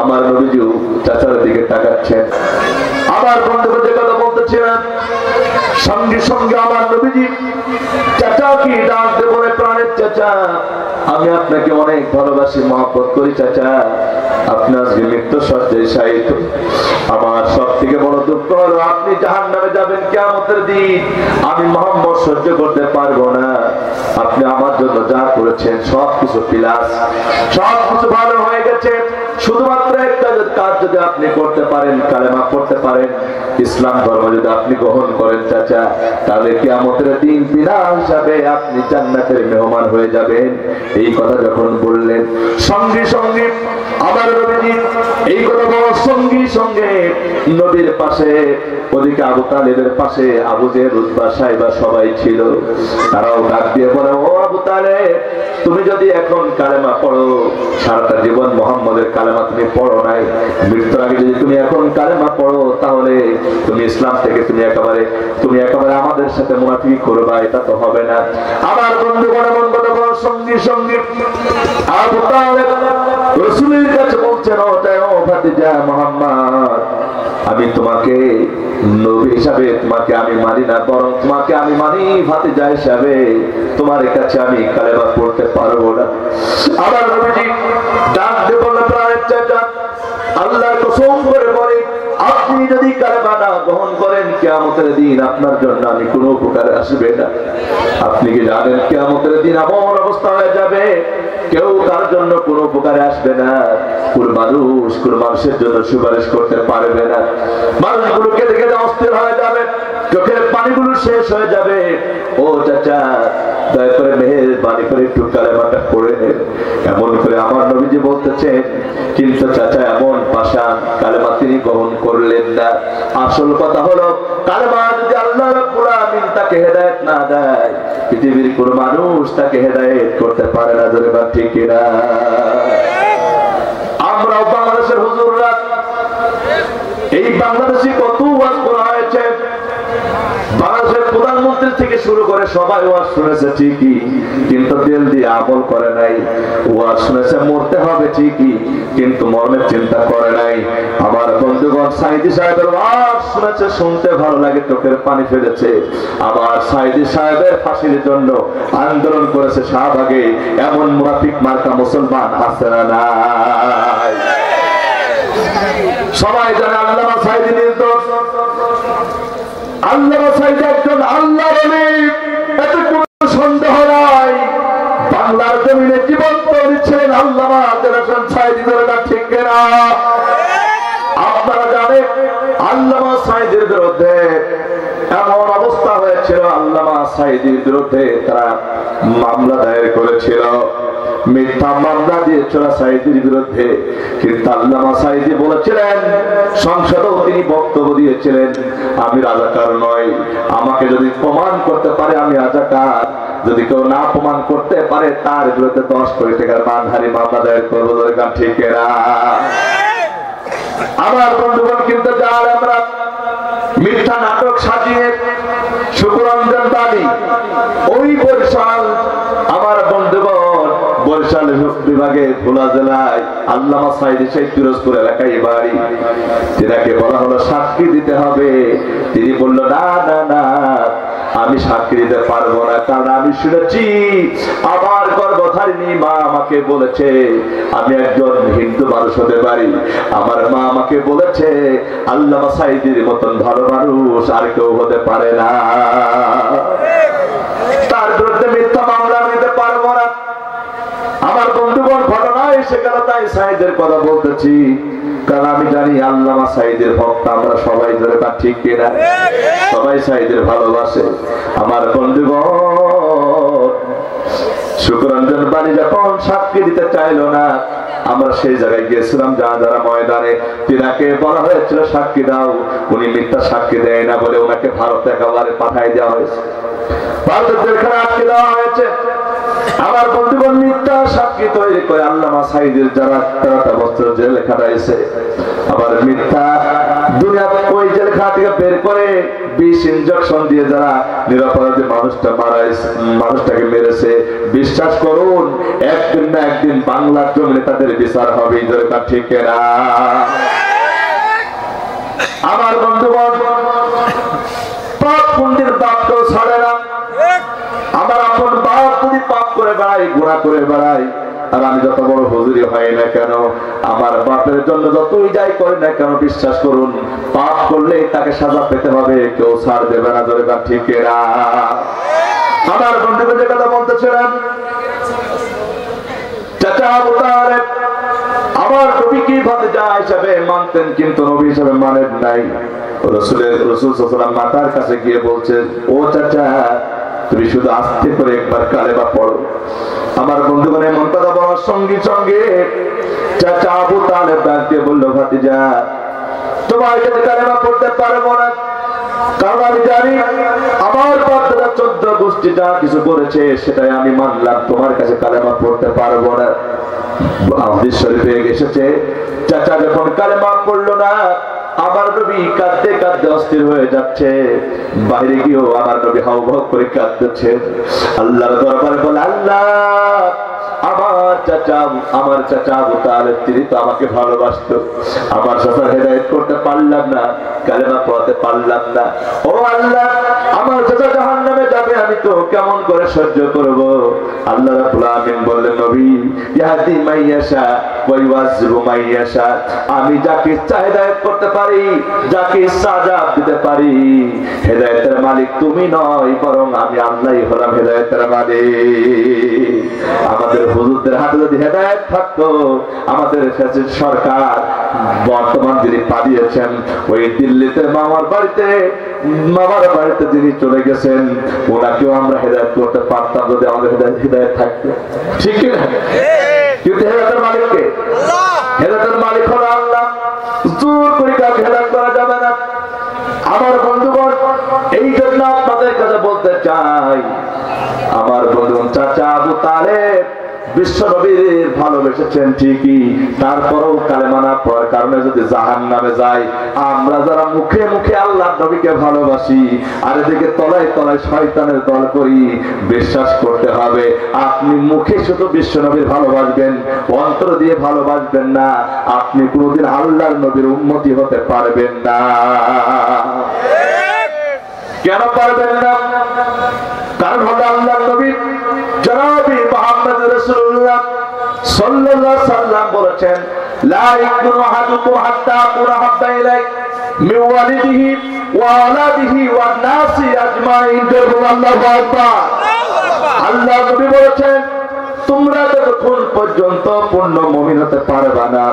আমার নবীজিও চাচার দিকে তাকাচ্ছেন। আমার বন্ধুগণ, যে কথা বলতেছিলাম, সঙ্গে সঙ্গে আমার নবীজি চাচাকে ডাক দিয়ে বলে, প্রাণের চাচা, আমি আপনাকে অনেক ভালোবাসি, মহব্বত করি চাচা, আপনি আজকে মৃত্যু শয্যায় শায়িত। আমার সব থেকে বড় দুঃখ হলো আপনি জাহান্নামে যাবেন কিয়ামতের দিন, আমি মুহাম্মদ সহ্য করতে পারবো না। আপনি আমার জন্য যা করেছেন সবকিছু প্লাস, সবকিছু ভালো হয়ে গেছে, শুধুমাত্র একটা কাজ যদি আপনি করতে পারেন, কালেমা পড়তে পারেন, ইসলাম ধর্ম যদি আপনি গ্রহণ করেন চাচা, তাহলে কিয়ামতের দিন বিনা হিসাবে আপনি জান্নাতের মেহমান হয়ে যাবেন। এই কথা যখন বললেন, সঙ্গে সঙ্গে আমার নবীজি এই কথা বলার সঙ্গে সঙ্গে নবীর পাশে, ওদিকে আবু তালেবের পাশে আবু জেহেল, উতবা, সাইবা সবাই ছিল। তারাও ডাক দিয়ে বলে, ও আবু তালেব, তুমি যদি এখন কালেমা পড়ো, সারাটা জীবন মুহাম্মদের কালেমা তুমি পড়ো নাই, মৃত্যুর আগে যদি তুমি এখন কালেমা পড়ো, তাহলে তুমি ইসলাম থেকে তুমি একেবারে আমাদের সাথে মুনাফিকি করবা, এটা তো হবে না। আমার বন্ধুগণ, এমন কথা বলার সঙ্গে সঙ্গে আবু তালেব রাসূলের কাছে বলছেন, ও ভাতিজা মুহাম্মদ, আমি তোমাকে নবী হিসাবে তোমাকে আমি মানি না, বরং তোমাকে আমি মানি ভাতিজা হিসাবে, তোমার কাছে আমি কালেমা পড়তে পারবো না। আমার নবীজি ডাক দিয়ে বললেন, প্রাণের চাচা, আল্লাহর কসম করে বলে, আপনি যদি কালেমা না গ্রহণ করেন, কিয়ামতের দিন আপনার জন্য আমি কোনো উপকারে আসবে না। আপনি কি জানেন কিয়ামতের দিন এমন অবস্থা হয়ে যাবে, কেউ কার জন্য কোনো উপকারে আসবে না, কোন মানুষের জন্য সুপারিশ করতে পারবে না, মানুষগুলো কেঁদে কেঁদে অস্থির হয়ে যাবে, চোখের পানিগুলো শেষ হয়ে যাবে। ও চাচা, দয়া করে মেহেরবানি করে একটু কালেমাটা পড়ে নেন। এমন করে আমার নবীজি বলতেছেন, কিন্তু চাচা এমন পাষাণ, কালেমা তিনি গ্রহণ করলেন না। আসল কথা হলো, কালেমা যদি আল্লাহ রাব্বুল আলামিন তাকে হেদায়েত না দেয়, পৃথিবীর কোন মানুষ তাকে হেদায়েত করতে পারে না। ধরে বা ঠিক কিনা? আমরাও বাংলাদেশের হুজুররা, এই বাংলাদেশে কত ওয়াজ করা হয়েছে, বাংলাদেশের প্রধানমন্ত্রী থেকে শুরু করে সবাই ওয়াজ শুনেছে ঠিকই, কিন্তু দিল দিয়ে আমল করে নাই। ওয়াজ শুনেছে মরতে হবে ঠিকই, কিন্তু মরণের চিন্তা করে নাই। আমার বন্ধুগণ, সাইদি সাহেবের ওয়াজ শুনেছে, শুনতে ভালো লাগে, চোখের পানি ফেলেছে। আবার সাইদি সাহেবের ফাঁসির জন্য আন্দোলন করেছে শাহবাগে। এমন মুনাফিক মার্কা মুসলমান আছে না নাই? সবাই জানে আল্লামা সাইদি নির্দোষ। আল্লামা সাইদি একজন আল্লাহর ওলি, এতে কোনো সন্দেহ নাই। বাংলার জমিনে জীবন দিচ্ছেন আল্লামা সাইদি। ধরে ঠিক কিনা? আপনারা জানেন আল্লামা সাইদির বিরুদ্ধে এমন অবস্থা হয়েছিল, আল্লামা সাইদির বিরুদ্ধে তারা মামলা দায়ের করেছিল, মিথ্যা মামলা দিয়েছিল সাইদির বিরুদ্ধে। কিন্তু আল্লামা সাইদি বলেছিলেন, সংসদেও তিনি বক্তব্য দিয়েছিলেন, আমি রাজাকার নই, আমাকে যদি প্রমাণ করতে পারে আমি রাজাকার, যদি কেউ না প্রমাণ করতে পারে তার বিরুদ্ধে 10 কোটি টাকার মানহানি মামলা দায়ের করবো। দরকার ঠিক না? আমার বন্ধুগণ, কিন্তু যার আমরা মিথ্যা নাটক সাজিয়ে সুকুরঞ্জন বাণী ওই বরিশাল আমার বন্ধুগণ বরিশাল বিভাগে ভোলা জেলায় আল্লামা সাইদি সেই পিরোজপুর এলাকায় বাড়ি। তিনাকে বলা হলো সাক্ষী দিতে হবে। তিনি বলল না না না, আমি সাক্ষী দিতে পারবো না, কারণ আমি শুনেছি আমার গর্ভধারিণী মা আমাকে বলেছে আমি একজন হিন্দু মানুষ হতে পারি। আমার মা আমাকে বলেছে আল্লামা সাইদির মতন ভালো মানুষ আর কেউ হতে পারে না। তার বিরুদ্ধে মিথ্যা মামলা নিতে পারবো না। আমার বন্ধুগণ ঘটনা এসে গেল, তাই সাইদের কথা বলতেছি, কারণ আমি জানি আল্লামা সাইদের ভক্ত আমরা সবাই, ধরে তা ঠিক কিনা? সবাই সাইদের ভালোবাসে। আমার বন্ধুগণ সুকুরঞ্জন বাণী যখন সাক্ষী দিতে চাইলো না, আমরা সেই জায়গায় গিয়েছিলাম যারা ময়দানে। তিনাকে বলা হয়েছিল সাক্ষী দাও, উনি মিথ্যা সাক্ষী দেয় না বলে ওনাকে ভারতে একেবারে পাঠাই দেওয়া হয়েছে, ভারতের জেলখানে আটকে দেওয়া হয়েছে। আমার বন্ধুগণ মিথ্যা সাক্ষী তৈরি করে আল্লামা সাইদের যারা 13টা বছর জেল খাটাইছে, আবার মিথ্যা দুনিয়া ওই জেলখানা থেকে বের করে 20 ইনজেকশন দিয়ে যারা নিরপরাধী মানুষটাকে মেরেছে, বিশ্বাস করুন একদিন না একদিন বাংলার জমিনে তাদের বিচার হবে। ঠিক না? আমার বন্ধুগণ পাপ পুণ্যের বাপ কেউ ছাড়ে না। আমার আপন বাপ যদি পাপ করে বেড়াই, গুনাহ করে বেড়াই, আর আমি যত বড় হুজুরি হয় না কেন, আমার বাপের জন্য যতই যাই করি না কেন, বিশ্বাস করুন পাপ করলে তাকে সাজা পেতে হবে, কেউ ছাড় দেবে না। ধরে বা ঠিক না? আমার বন্ধুকে যে কথা বলতেছিলাম, চাচা আবু তালেব আমার নবী কি ভাতিজা হিসাবে মানতেন, কিন্তু নবী হিসাবে মানেন নাই। রাসূল সাল্লাল্লাহু আলাইহি ওয়াসাল্লাম মাতার কাছে গিয়ে বলছে, ও চাচা তুমি শুধু আস্তে করে একবার কালেমা পড়ো। আমার বন্ধুগণ এমন কথা বলার সঙ্গে সঙ্গে চাচা আবু তালেব ডাক দিয়ে বলল, ভাতিজা তোমার কাছে কালেমা পড়তে পারবো না, কারণ আমি জানি আমার বাপ দাদা 14 গোষ্ঠী যা কিছু করেছে সেটাই আমি মানলাম, তোমার কাছে কালেমা পড়তে পারবো না। হাদিস শরীফে এসেছে চাচা যখন কালেমা পড়লো না, আমার নবী কাঁদতে কাঁদতে অস্থির হয়ে যাচ্ছে, বাইরে গিয়েও আমার নবী হাউভাউ করে কাঁদতেছে। আল্লাহর দরবারে বলে, আল্লাহ আমার চাচা আবু তালেব তিনি তো আমাকে ভালোবাসতো, আমার চাচার হেদায়েত করতে পারলাম না, কালেমা পড়াতে পারলাম না। ও আল্লাহ আমার চাচা জাহান্নামে যাবে, আমি তো কেমন করে সহ্য করব? আল্লাহ রাব্বুল আলামিন বললেন, নবী ইয়াহদি মাইয়াশা ওয়া ইউআযিবু মাইয়াশা, আমি যাকে ইচ্ছা হেদায়েত করতে পারি, যাকে ইচ্ছা আযাব দিতে পারি। হেদায়েতের মালিক তুমি নয়, বরং আমি আল্লাহই হলাম হেদায়েতের মালিক। আমাদের হুজুরদের হাতে যদি হেদায়েত থাকতো, আমাদের সরকার বর্তমান যিনি পাঠিয়েছেন ওই দিল্লিতে মামার বাড়িতে যিনি চলে গেছেন, ওনাকেও আমরা হেদায়েত করতে পারতাম যদি আমাদের হেদায়েত থাকতো। ঠিক না? কিন্তু হেদায়েতের মালিক কে? হেদায়েতের মালিক হলো আল্লাহ। জোর করে কাউকে হেদায়েত করা যাবে না। আমার বন্ধুগণ এই জন্য আপনাদের কাছে বলতে চাই, আমার বন্ধুগণ চাচা আবু তালেব বিশ্ব নবীর ভালোবেসেছেন ঠিকই, তারপরেও কালেমা না পড়ার কারণে যদি জাহান্নামে যায়, আমরা যারা মুখে মুখে আল্লাহর নবীকে ভালোবাসি আর এদিকে তলায় তলায় শয়তানের দল করি, বিশ্বাস করতে হবে আপনি মুখে শুধু বিশ্ব নবীর ভালোবাসবেন, অন্তর দিয়ে ভালোবাসবেন না, আপনি কোনোদিন আল্লাহর নবীর উম্মতি হতে পারবেন না। কেন পারবেন না? কারণ হলো আল্লাহর নবী জনাবে মুহাম্মদ রাসূলুল্লাহ সাল্লাল্লাহু আলাইহি সাল্লাম বলেছেন, লা ইয়াকুনু আহাদুকুম হাত্তা আকুনা হাব্বা ইলাইহি মিন ওয়ালিদিহি ওয়া আওলাদিহি ওয়ান নাসি আজমাইন। আল্লাহু আকবার। আল্লাহ নবী বলেছেন, তোমরা যতক্ষণ পর্যন্ত পূর্ণ মুমিন হতে পারবে না,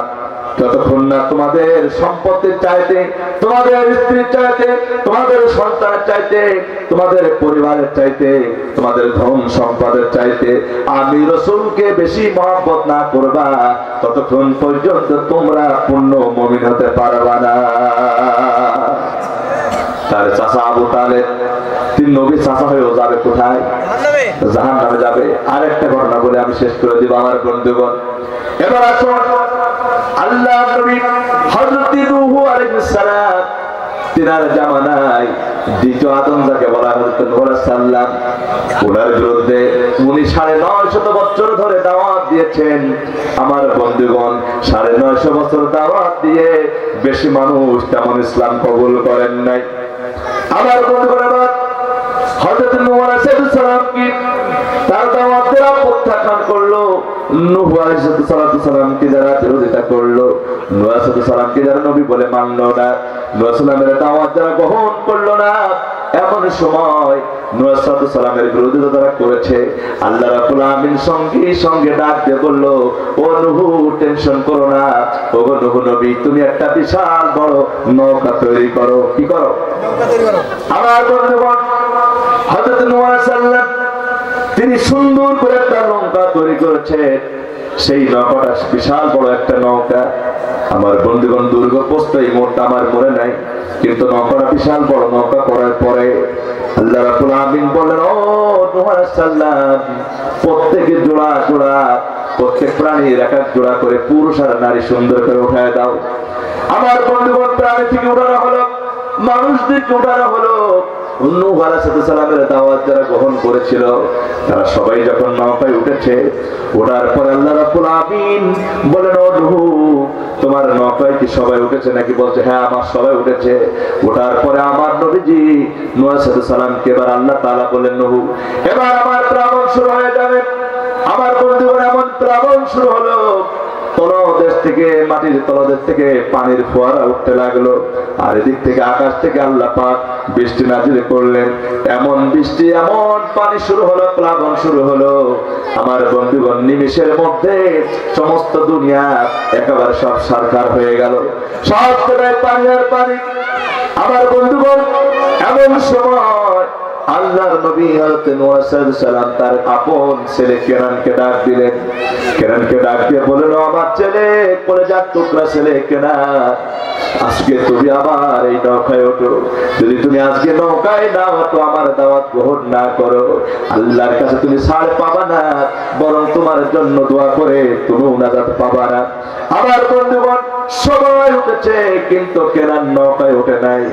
যতক্ষণ না তোমাদের সম্পত্তির চাইতে, তোমাদের স্ত্রীর চাইতে, তোমাদের সন্তানের চাইতে, তোমাদের পরিবারের চাইতে, তোমাদের ধন সম্পদের চাইতে আমি রাসূলকে বেশি মহব্বত না করবা, ততক্ষণ পর্যন্ত তোমরা পূর্ণ মুমিন হতে পারবা না। তার চাচা আবু তালেব তিনি নবীর চাচা হয়েও যাবে কোথায়? জাহান্নামে যাবে। আরেকটা ঘটনা বলে আমি শেষ করে দিব আমার বন্ধুগণ। এবার আসুন আল্লাহ নবী হযরত নূহ আলাইহিস সালাম তিনার জামানায় দ্বিতীয় আদম যাকে বলা হতো নূহ আলাইহিস সালাম, ওনার বিরুদ্ধে উনি 950 বছর ধরে দাওয়াত দিয়েছেন। আমার বন্ধুগণ 950 বছর দাওয়াত দিয়ে বেশি মানুষ তেমন ইসলাম কবুল করেন নাই। আমার বন্ধুগণ আবার হযরত নূহ আলাইহিস সালাম কি তার দাওয়াত দ্বারা প্রত্যাখ্যান করলো, নূহ আলাইহিস সালাম কি যারা বিরোধিতা করলো, নূহ আলাইহিস সালাম কি যারা নবী বলে মানলো না, নূহ সালামের দাওয়াত যারা গ্রহণ করলো না, এমন সময় নূহ আলাইহিস সালামের বিরোধিতা যারা করেছে, আল্লাহ রাব্বুল আমিন সঙ্গে সঙ্গে ডাক দিয়ে বলল, ও নূহ টেনশন করো না, ও নূহ নবী তুমি একটা বিশাল বড় নৌকা তৈরি করো। কি করো? নৌকা তৈরি করো। আমার বন্ধুগণ হযরত নূহ আলাইহিস সালাম তিনি সুন্দর করে একটা নৌকা তৈরি করেছে। সেই নৌকাটা বিশাল বড় একটা নৌকা। আমার বন্ধুগণ দুর্গপ্রস্থ এই মোড়টা আমার মনে নাই, কিন্তু নৌকাটা বিশাল বড় নৌকা করার পরে আল্লাহ রাব্বুল আমিন বলেন, ও নূহ আলাইহিস সালাম প্রত্যেকে জোড়া জোড়া, প্রত্যেক প্রাণীর এক এক জোড়া করে পুরুষ আর নারী সুন্দর করে উঠায় দাও। আমার বন্ধুগণ প্রাণী থেকে উঠানো হলো, মানুষদেরকে উঠানো হলো। নূহ আলাইহিস সালামের দাওয়াত যারা গ্রহণ করেছিল তারা সবাই যখন নৌকায় উঠেছে, ওঠার পর আল্লাহ রাব্বুল আমিন বলেন, ও নূহ তোমার নৌকায় কি সবাই উঠেছে নাকি? বলছে হ্যাঁ আমার সবাই উঠেছে। ওঠার পরে আমার নবীজি নূহ আলাইহিস সালামকে এবার আল্লাহ তাআলা বলেন, নূহ এবার আমার প্লাবন শুরু হয়ে যাবে। আমার বন্ধুগণ এমন প্লাবন শুরু হলো, তলদেশ থেকে মাটির তলদেশ থেকে পানির ফোয়ারা উঠতে লাগলো, আর এদিক থেকে আকাশ থেকে আল্লাহ পাক বৃষ্টি নাজিল করলেন। এমন বৃষ্টি এমন পানি শুরু হলো, প্লাবন শুরু হলো। আমার বন্ধুগণ নিমেষের মধ্যে সমস্ত দুনিয়া একেবারে সব সারকার হয়ে গেল, সব জায়গায় পানি আর পানি। আমার বন্ধুগণ এমন সময় আল্লাহর নবী হযরত নূহ আলাইহিস সালাম তার আপন ছেলে কেনানকে ডাক দিলেন। কেনানকে ডাক দিয়ে বললেন, আমার ছেলে কলেজার টুকরা ছেলে কেনান, আজকে তুমি আবার এই নৌকায় ওঠো। যদি তুমি আজকে নৌকায় না ওঠো, আমার দাওয়াত গ্রহণ না করো, আল্লাহর কাছে তুমি ছাড় পাবা না, বরং তোমার জন্য দোয়া করে তুমি নাজাত পাবা না। আমার বন্ধুগণ সবাই উঠেছে, কিন্তু কেনান নৌকায় ওঠে নাই।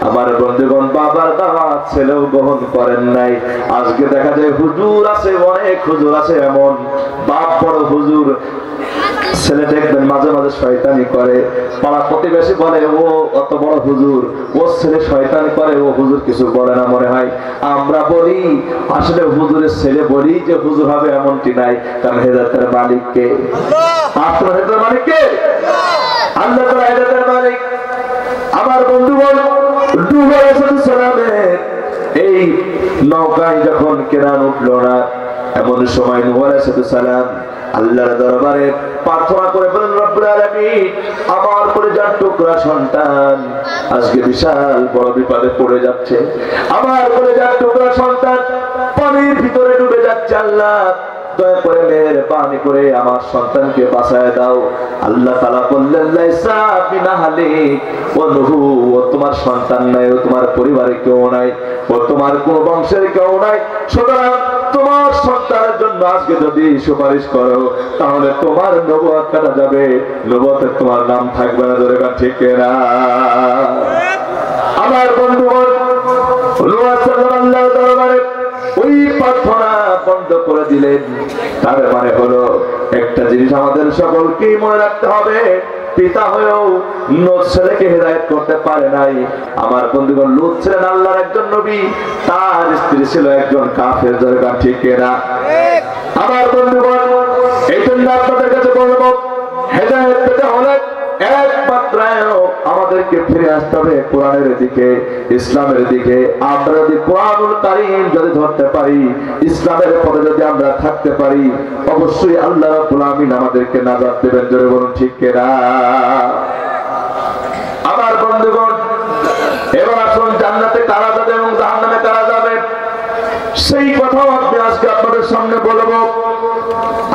আমার বন্ধুগণ বাবার দাওয়াত ছেলেও গ্রহণ করেন নাই। আজকে দেখা যায় হুজুর আছে, অনেক হুজুর আছে, এমন বাপ বড় হুজুর, ছেলে দেখবেন মাঝে মাঝে শয়তানি করে, পাড়া প্রতিবেশী বলে ও অত বড় হুজুর, ও ছেলে শয়তানি করে, ও হুজুর কিছু বলে না মনে হয়। আমরা বলি আসলে হুজুরের ছেলে বলি যে হুজুর হবে এমনটি নাই, কারণ হেদায়েতের মালিক কে? আপনার হেদায়েতের মালিক কে? আল্লাহ তাআলা হেদায়েতের মালিক। আমার বন্ধুগণ নূহ আলাইহিস সালামের এই নৌকায় যখন কেনান উঠলো না, এমন সময় নূহ আলাইহিস সালাম আল্লাহর দরবারে প্রার্থনা করে বলেন, রব্বুল আলামিন আমার কলেজার টুকরা সন্তান আজকে বিশাল বড় বিপদে পড়ে যাচ্ছে, আমার কলেজার টুকরা সন্তান পানির ভিতরে ডুবে যাচ্ছে। আল্লাহ দয়া করে মেহেরবানি করে আমার সন্তানকে বাঁচায় দাও। আল্লাহ তাআলা বললেন, লাইসা বিনাহালিক, ও নূহ ও তোমার সন্তান নাই, ও তোমার পরিবারে কেউ নাই, ও তোমার কোন বংশের কেউ নাই, সুতরাং তোমার সন্তানের জন্য আজকে যদি সুপারিশ করো তাহলে তোমার নবুয়ত কাটা যাবে, নবুয়তে তোমার নাম থাকবে না। ধরে ঠিক না? আমার বন্ধুগণ নূহ সাল্লাল্লাহু দরবারে ওই প্রার্থনা বন্ধ করে দিলেন। তার মানে হলো একটা জিনিস আমাদের সকলকে মনে রাখতে হবে, পিতা হয়েও লূত ছেলেকে হেদায়েত করতে পারে নাই। আমার বন্ধুগণ লূত ছিলেন আল্লাহর একজন নবী, তার স্ত্রী ছিল একজন কাফের। দরকার ঠিক না? আমার বন্ধুগণ এই জন্য আপনাদের কাছে বলবো, হেদায়েত পেতে হলে একমাত্র আমাদেরকে ফিরে আসতে হবে কোরআনের দিকে, ইসলামের দিকে। আমরা যদি কোরআনুল কারীম যদি ধরতে পারি, ইসলামের পথে যদি আমরা থাকতে পারি, অবশ্যই আল্লাহ রাব্বুল আমিন আমাদেরকে নাজাত দেবেন। জোরে বলুন ঠিক কিনা? আমার বন্ধুগণ এবার আসুন জান্নাতে কারা যাবে এবং জাহান্নামে কারা যাবে সেই কথাও আমি আজকে আপনাদের সামনে বলবো।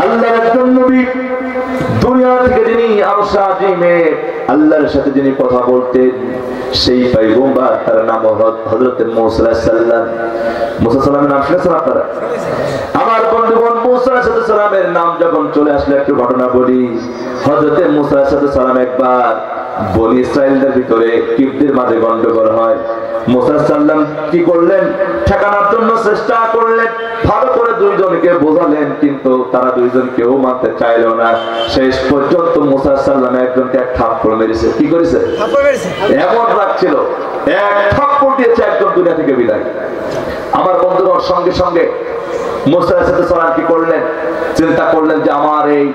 আল্লাহর একজন নবী দুনিয়া থেকে যিনি আরশে আজিমে আল্লাহর সাথে যিনি কথা বলতেন, সেই পয়গম্বর তার নাম হযরত মুসা আলাইহিস সালাম। মুসা সালামের নাম শুনেছেন আপনারা? আমার বন্ধুগণ মুসা আলাইহিস সালামের নাম যখন চলে আসলে একটু ঘটনা বলি। হযরত মুসা আলাইহিস সালাম একবার বনি ইসরাইলদের ভিতরে কিবতীর মাঝে গন্ডগোল হয়। মুসা সাল্লাম কি করলেন? ঠেকানোর জন্য চেষ্টা করলেন, ভালো করে দুইজনকে বোঝালেন, কিন্তু তারা দুইজন কেউ মানতে চাইল না। শেষ পর্যন্ত মুসা সাল্লাম একজনকে এক থাপ্পড় মেরেছে। কি করেছে? এমন রাখছিল, এক থাপ্পড় দিয়েছে, একজন দুনিয়া থেকে বিদায়। আমার বন্ধুগণ সঙ্গে সঙ্গে মুসা সাল্লাম কি করলেন? চিন্তা করলেন যে আমার এই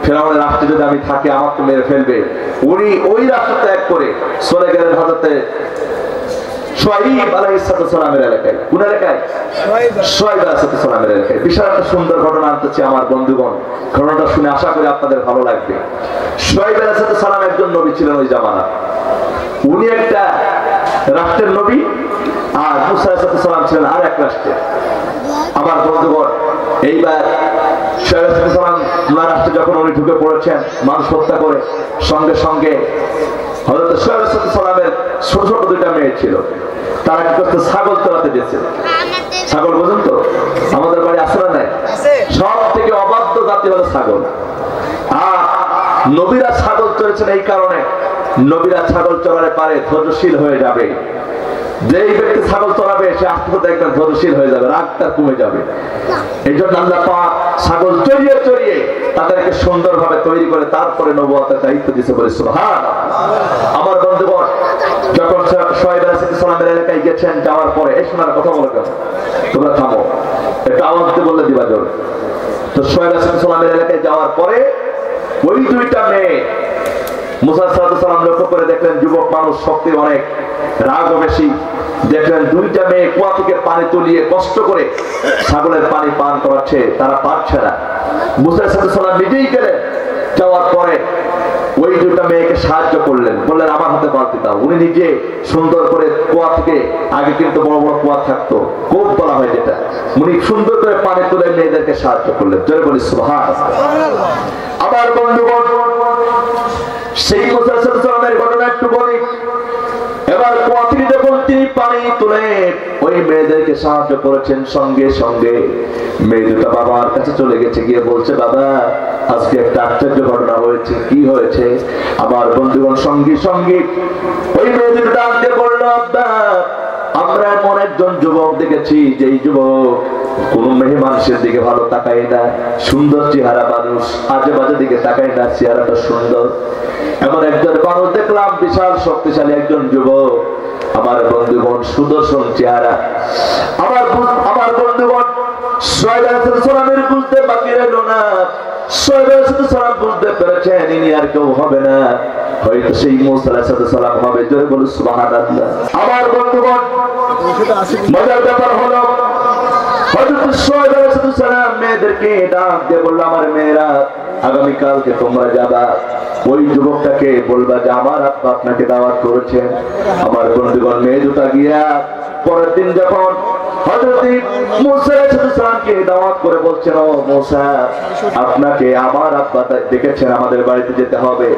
ফেরাউনের রাষ্ট্রে যদি আমি থাকি আমাকে মেরে ফেলবে। উনি ওই রাষ্ট্র ত্যাগ করে চলে গেলেন হযরতে শুআয়ব আলাইহিস সালামের এলাকায়। কোন এলাকায়? শুআয়ব আলাইহিস সালামের এলাকায়। বিশাল একটা সুন্দর ঘটনা আনতেছি আমার বন্ধুগণ, ঘটনাটা শুনে আশা করি আপনাদের ভালো লাগবে। শুআয়ব আলাইহিস সালাম একজন নবী ছিলেন ওই জামানা। উনি একটা রাষ্ট্রের নবী, আর মুসা আলাইহিস সালাম ছিলেন আর এক রাষ্ট্রের। আমার বন্ধুগণ এইবার শুআয়ব আলাইহিস সালাম রাষ্ট্রে যখন উনি ঢুকে পড়েছেন মানুষ হত্যা করে, সঙ্গে সঙ্গে হযরত শুআয়ব আলাইহিস সালামের ছোট ছোট দুইটা মেয়ে ছিল, তারা কি করতে? ছাগল চড়াতে গেছে। ছাগল বুঝুন তো, আমাদের বাড়ি আছে না নাই? সব থেকে অবাধ্য জাতি হলো ছাগল। আর নবীরা ছাগল চড়েছেন এই কারণে, নবীরা ছাগল চড়ালে পারে ধৈর্যশীল হয়ে যাবে। যেই ব্যক্তি ছাগল চড়াবে সে আস্তে আস্তে একদম ধৈর্যশীল হয়ে যাবে, রাগটা কমে যাবে। এই জন্য আল্লাহ পাক ছাগল চড়িয়ে চড়িয়ে তাদেরকে সুন্দরভাবে তৈরি করে তারপরে নবুয়তের দায়িত্ব দিয়েছে বলে সুবহানাল্লাহ। আমার বন্ধুগণ যখন শুআয়ব আলাইহিস সালামের এলাকায় গেছেন, যাওয়ার পরে এই শোনার কথা বলে কেন তোমরা থামো, একটু আওয়াজ দিতে বললে দিবা জোর। তো শুআয়ব আলাইহিস সালামের এলাকায় যাওয়ার পরে ওই দুইটা মেয়ে মুসা সাল্লাল্লাহু আলাইহি ওয়াসাল্লাম লক্ষ্য করে দেখলেন যুবক মানুষ, শক্তি অনেক, রাগও বেশি। দেখলেন দুইটা মেয়ে কুয়া থেকে পানি তুলিয়ে কষ্ট করে ছাগলের পানি পান করাচ্ছে, তারা পারছে না। মুসা সাল্লাল্লাহু আলাইহি ওয়াসাল্লাম নিজেই গেলেন, যাওয়ার পরে ওই দুইটা মেয়েকে সাহায্য করলেন, বললেন আমার হাতে বালতি দাও। উনি নিজে সুন্দর করে কুয়া থেকে, আগে কিন্তু বড় বড় কুয়া থাকতো, কূপ বলা হয় যেটা, উনি সুন্দর করে পানি তুলে মেয়েদেরকে সাহায্য করলেন। জয় বলি সুবহানাল্লাহ। আমার বন্ধুগণ সেই মুসা সাল্লাল্লাহু আলাইহি ওয়াসাল্লামের ঘটনা একটু বলি। এবার কুয়া থেকে যখন তিনি পানি তুলে ওই মেয়েদেরকে সাহায্য করেছেন, সঙ্গে সঙ্গে মেয়ে দুটা বাবার কাছে চলে গেছে, গিয়ে বলছে বাবা আজকে একটা আশ্চর্য ঘটনা হয়েছে। কি হয়েছে? আমার বন্ধুগণ সঙ্গে সঙ্গে ওই মেয়ে দুটো ডাক দিয়ে বলল, আব্বা আমরা এমন একজন যুবক দেখেছি, যেই যুবক কোন মেয়ে মানুষের দিকে ভালো তাকায় না, সুন্দর চেহারা মানুষ, আজে বাজে দিকে তাকায় না, চেহারাটা সুন্দর। এমন একজন মানুষ দেখলাম, বিশাল শক্তিশালী একজন যুবক। আমার বন্ধুগণ সুদর্শন চেহারা। আমার বন্ধুগণ শুআয়ব আলাইহিস সালামের বুঝতে বাকি রইল না। শুআয়ব আলাইহিস সালাম বুঝতে পেরেছেন ইনি আর কেউ হবে না, হয়তো সেই মুসা আলাইহিস সালাম হবে। জোরে বলুন সুবহানাল্লাহ। আমার বন্ধুগণ মজার ব্যাপার হলো হযরত শুআয়ব আলাইহিস সালাম মেয়েদেরকে ডাক দিয়ে বলল, আমার মেয়েরা আগামীকালকে তোমরা যাবা, ওই যুবকটাকে বলবা যে আমার আব্বা আপনাকে দাওয়াত করেছেন। আমার বন্ধুগণ মেয়ে দুটা গিয়া পরের দিন যখন হযরত মুসা আলাইহিস সালামকে দাওয়াত করে বলছেন, ও মুসা আপনাকে আমার আব্বা ডেকেছেন, আমাদের বাড়িতে যেতে হবে।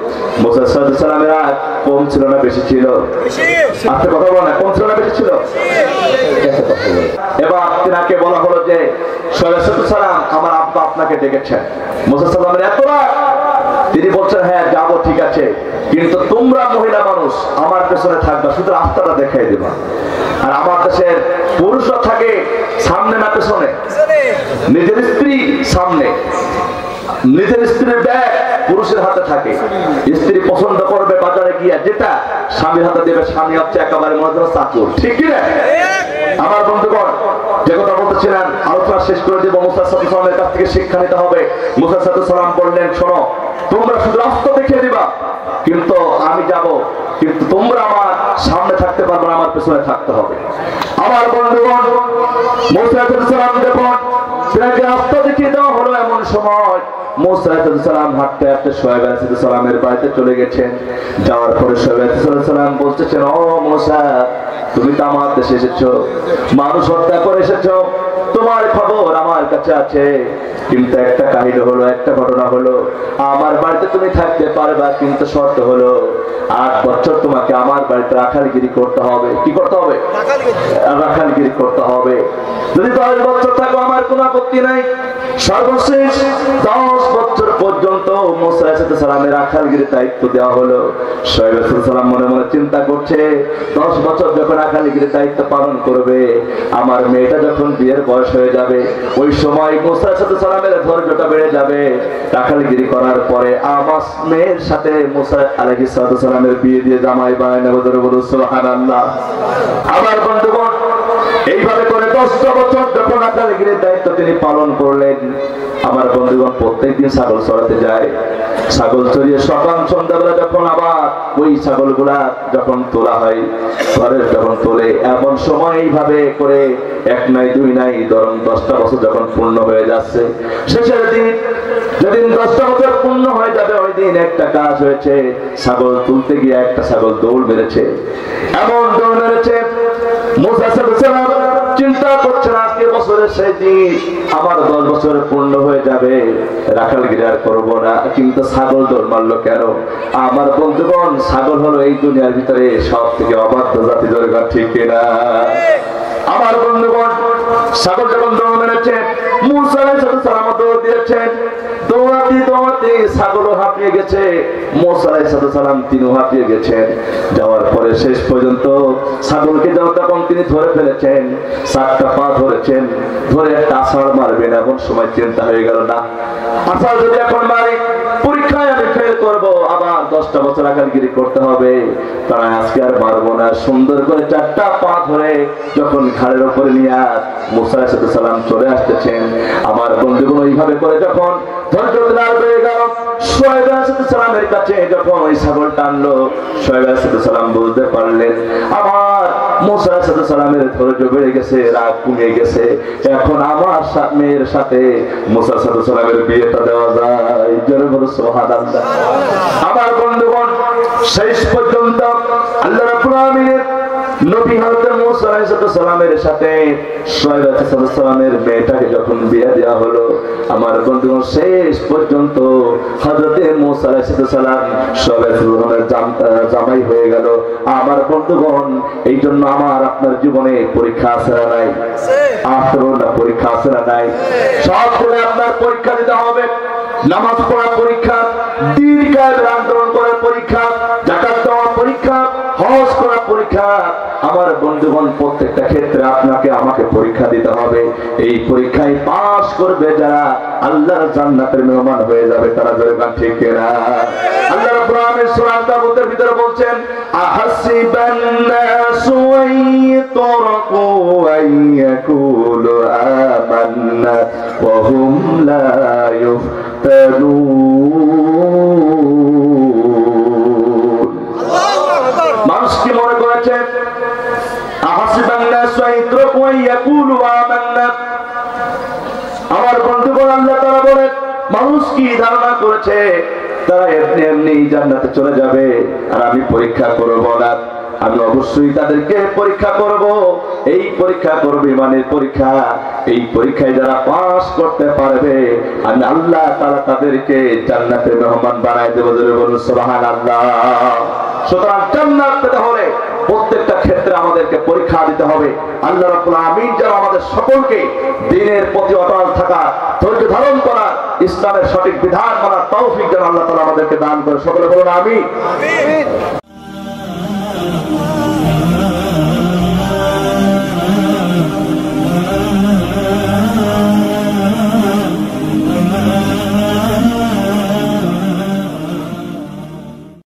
মুসা আলাইহিস সালামের রাগ কম ছিল না বেশি ছিল? আপনি কথা বলেন, কম ছিল না বেশি ছিল? এবার তিনাকে বলা হলো যে শুআয়ব আলাইহিস সালাম আমার আব্বা আপনাকে ডেকেছেন। মুসা সালামের এত রাগ, তিনি বলছেন হ্যাঁ যাবো, ঠিক আছে, কিন্তু তোমরা মহিলা মানুষ আমার পেছনে থাকবা, শুধু রাস্তাটা দেখাই দেবা। আর আমার দেশের পুরুষরা থাকে সামনে না পেছনে, নিজের স্ত্রী সামনে, নিজের স্ত্রীর ব্যাগ পুরুষের হাতে থাকে। স্ত্রী পছন্দ করবে বাজারে গিয়া যেটা স্বামীর হাতে দেবে, স্বামী হচ্ছে একেবারে মনে হয় চাকর, ঠিক কি না? আমার বন্ধুগণ যে কথা বলতেছিলেন আলোচনা শেষ করে দেব। মুসা সাল্লাল্লাহু আলাইহি ওয়াসাল্লামের কাছ থেকে শিক্ষা নিতে হবে। মুসা সাল্লাল্লাহু আলাইহি ওয়াসাল্লাম বললেন, শোনো তোমরা শুধু রাস্তা দেখিয়ে দিবা, কিন্তু আমি যাব, কিন্তু তোমরা আমার সামনে থাকতে পারবে না, আমার পেছনে থাকতে হবে। আমার বন্ধুগণ মুসা আলাইহিস সালাম যখন তাকে রাস্তা দেখিয়ে দেওয়া হলো, এমন সময় মুসা আলাইহিস সালাম হাঁটতে হাঁটতে শুআয়ব আলাইহিস সালামের বাড়িতে চলে গেছেন। যাওয়ার পরে শুআয়ব আলাইহিস সালাম বলতেছেন, ও মুসা তুমি তো আমার দেশে এসেছো, মানুষ হত্যা করে এসেছো, তোমার খবর আমার কাছে কাছে আছে, কিন্তু একটা কাহিনী হলো, একটা ঘটনা হলো, আমার বাড়িতে তুমি থাকতে পারবা, কিন্তু শর্ত হলো 8 বছর তোমাকে আমার বাড়িতে রাখালগিরি করতে হবে। কি করতে হবে? রাখালগিরি করতে হবে। যদি 10 বছর থাকো আমার কোনো আপত্তি নাই, সর্বশেষ 10 বছর পর্যন্ত মুসা আলাইহিস সালামের রাখালগিরির দায়িত্ব দেওয়া হলো। শোয়েব আলাইহিস সালাম মনে মনে চিন্তা করছে, 10 বছর যখন রাখালগিরির দায়িত্ব পালন করবে, আমার মেয়েটা যখন বিয়ের বয়স হয়ে যাবে, ওই সময় মুসা আলাইহিস সালামের ধৈর্যটা বেড়ে যাবে। রাখালগিরি করার পরে আমার মেয়ের সাথে মুসা আলাইহিস সালামের বিয়ে দিয়ে জামাই বানায় নেব। বলুন সুবহানাল্লাহ। আমার বন্ধুগণ, এইভাবে করে 10 বছর যখন রাখালগিরির দায়িত্ব তিনি পালন করলেন, আমার বন্ধুগণ প্রত্যেকদিন ছাগল চড়াতে যায়। ছাগল চড়িয়ে সকাল সন্ধ্যাবেলা যখন আবার ওই ছাগলগুলা যখন তোলা হয়, ঘরে যখন তোলে, এমন সময় এইভাবে করে 1 নাই 2 নাই, ধরুন 10টা বছর যখন পূর্ণ হয়ে যাচ্ছে, শেষের দিন যেদিন 10টা বছর পূর্ণ হয়ে যাবে, ওই দিন একটা কাজ হয়েছে, ছাগল তুলতে গিয়ে একটা ছাগল দৌড় মেরেছে। এমন দৌড় মেরেছে, মুসা আলাইহিস সালাম চিন্তা করছেন, আজকে বছরের সেই দিন, আমার 10 বছর পূর্ণ হয়ে যাবে, রাখালগিরি আর করবো না, কিন্তু ছাগল দৌড় মারলো কেন? আমার বন্ধুগণ, ছাগল হলো এই দুনিয়ার ভিতরে সব থেকে অবাধ্য জাতি। দরকার ঠিক কিনা? আমার বন্ধুগণ, ছাগল যখন দৌড় মেরেছে, মুসা আলাইহিস সালাম দৌড় দিয়েছেন। দৌড়াতে দৌড়াতে ছাগলও হাঁপিয়ে গেছে, মুসা আলাইহিস সালাম তিনিও হাঁপিয়ে গেছেন। যাওয়ার পরে শেষ পর্যন্ত ছাগলকে যখন তিনি ধরে ফেলেছেন, 4টা পা ধরেছেন, ধরে একটা আছাড় মারবেন। এমন সময় চিন্তা হয়ে গেল, না, আছাড় যদি এখন মারি, পরীক্ষায় আমি ফেল করবো, আবার 10টা বছর রাখালগিরি করতে হবে, তারা আজকে আর মারবো না। সুন্দর করে 4টা পা ধরে যখন ঘাড়ের উপরে নিয়ে মুসা আলাইহিস সালাম চলে আসতেছেন, আমার বন্ধুগুলো এইভাবে করে যখন ধৈর্য ধার হয়ে গেল, শোয়েব আলাইহিস সালামের কাছে যখন ওই ছাগল টানলো, শোয়েব আলাইহিস সালাম বুঝতে পারলেন আমার মুসা আলাইহিস সালামের ধৈর্য বেড়ে গেছে, রাগ কমে গেছে, এখন আমার মেয়ের সাথে মুসা আলাইহিস সালামের বিয়েটা দেওয়া যায়। জোরে বলো সুবহানাল্লাহ। আমার বন্ধুগণ, শেষ পর্যন্ত আল্লাহ রাব্বুল আলামিনের নবী হযরত মুসা আলাইহিস সালামের সাথে শোয়েব আলাইহিস সালামের মেয়েটাকে যখন বিয়ে দেওয়া হলো, আমার বন্ধুগণ, শেষ পর্যন্ত হযরত মুসা আলাইহিস সালাম শোয়েব আলাইহিস সালামের জামাই হয়ে গেল। আমার বন্ধুগণ, এই জন্য আমার আপনার জীবনে পরীক্ষা আছে না নাই? আখেরাতে পরীক্ষা আছে না নাই? সব করে আপনার পরীক্ষা দিতে হবে। নামাজ পড়ার পরীক্ষা, দ্বীন কায়েমের আন্দোলন করার পরীক্ষা, যাকাত দেওয়ার পরীক্ষা, হজ করার পরীক্ষা। আমার বন্ধুগণ, প্রত্যেকটা ক্ষেত্রে আপনাকে আমাকে পরীক্ষা দিতে হবে। এই পরীক্ষায় পাস করবে যারা, আল্লাহর জান্নাতের মেহমান হয়ে যাবে তারা। জোরে ঠিক কিনা? আল্লাহ রাব্বুল আলামিন সূরা আল-কাবুতের ভিতরে বলছেন, আহাসিবান নাসু আইয়ুতরাকু আইয়াকুলু আমান্না ওয়া হুম লা ইফতানুন। মানুষ কি মনে করেছে? আহাসিবান নাসু আইয়ুতরাকু আইয়াকুলু আমান্না। আমার বন্ধুগণ, আল্লাহ তাআলা বলেন, মানুষ কি ধারণা করেছে তারা এমনি এমনি জান্নাতে চলে যাবে আর আমি পরীক্ষা করব না? আমি অবশ্যই তাদেরকে পরীক্ষা করব। এই পরীক্ষা করব ইমানের পরীক্ষা। এই পরীক্ষায় যারা পাস করতে পারবে, আমি আল্লাহ তাআলা তাদেরকে জান্নাতের মেহমান বানায় দেব। জোরে বলুন সুবহানাল্লাহ। সুতরাং জান্নাত পেতে হলে প্রত্যেকটা ক্ষেত্রে আমাদেরকে পরীক্ষা দিতে হবে। আল্লাহ রাব্বুল আমিন যেন আমাদের সকলকে দ্বীনের প্রতি অটল থাকা, ধৈর্য ধারণ করা, ইসলামের সঠিক বিধান মানার তৌফিক যেন আল্লাহ তাআলা আমাদেরকে দান করে। সকলে বলুন আমিন।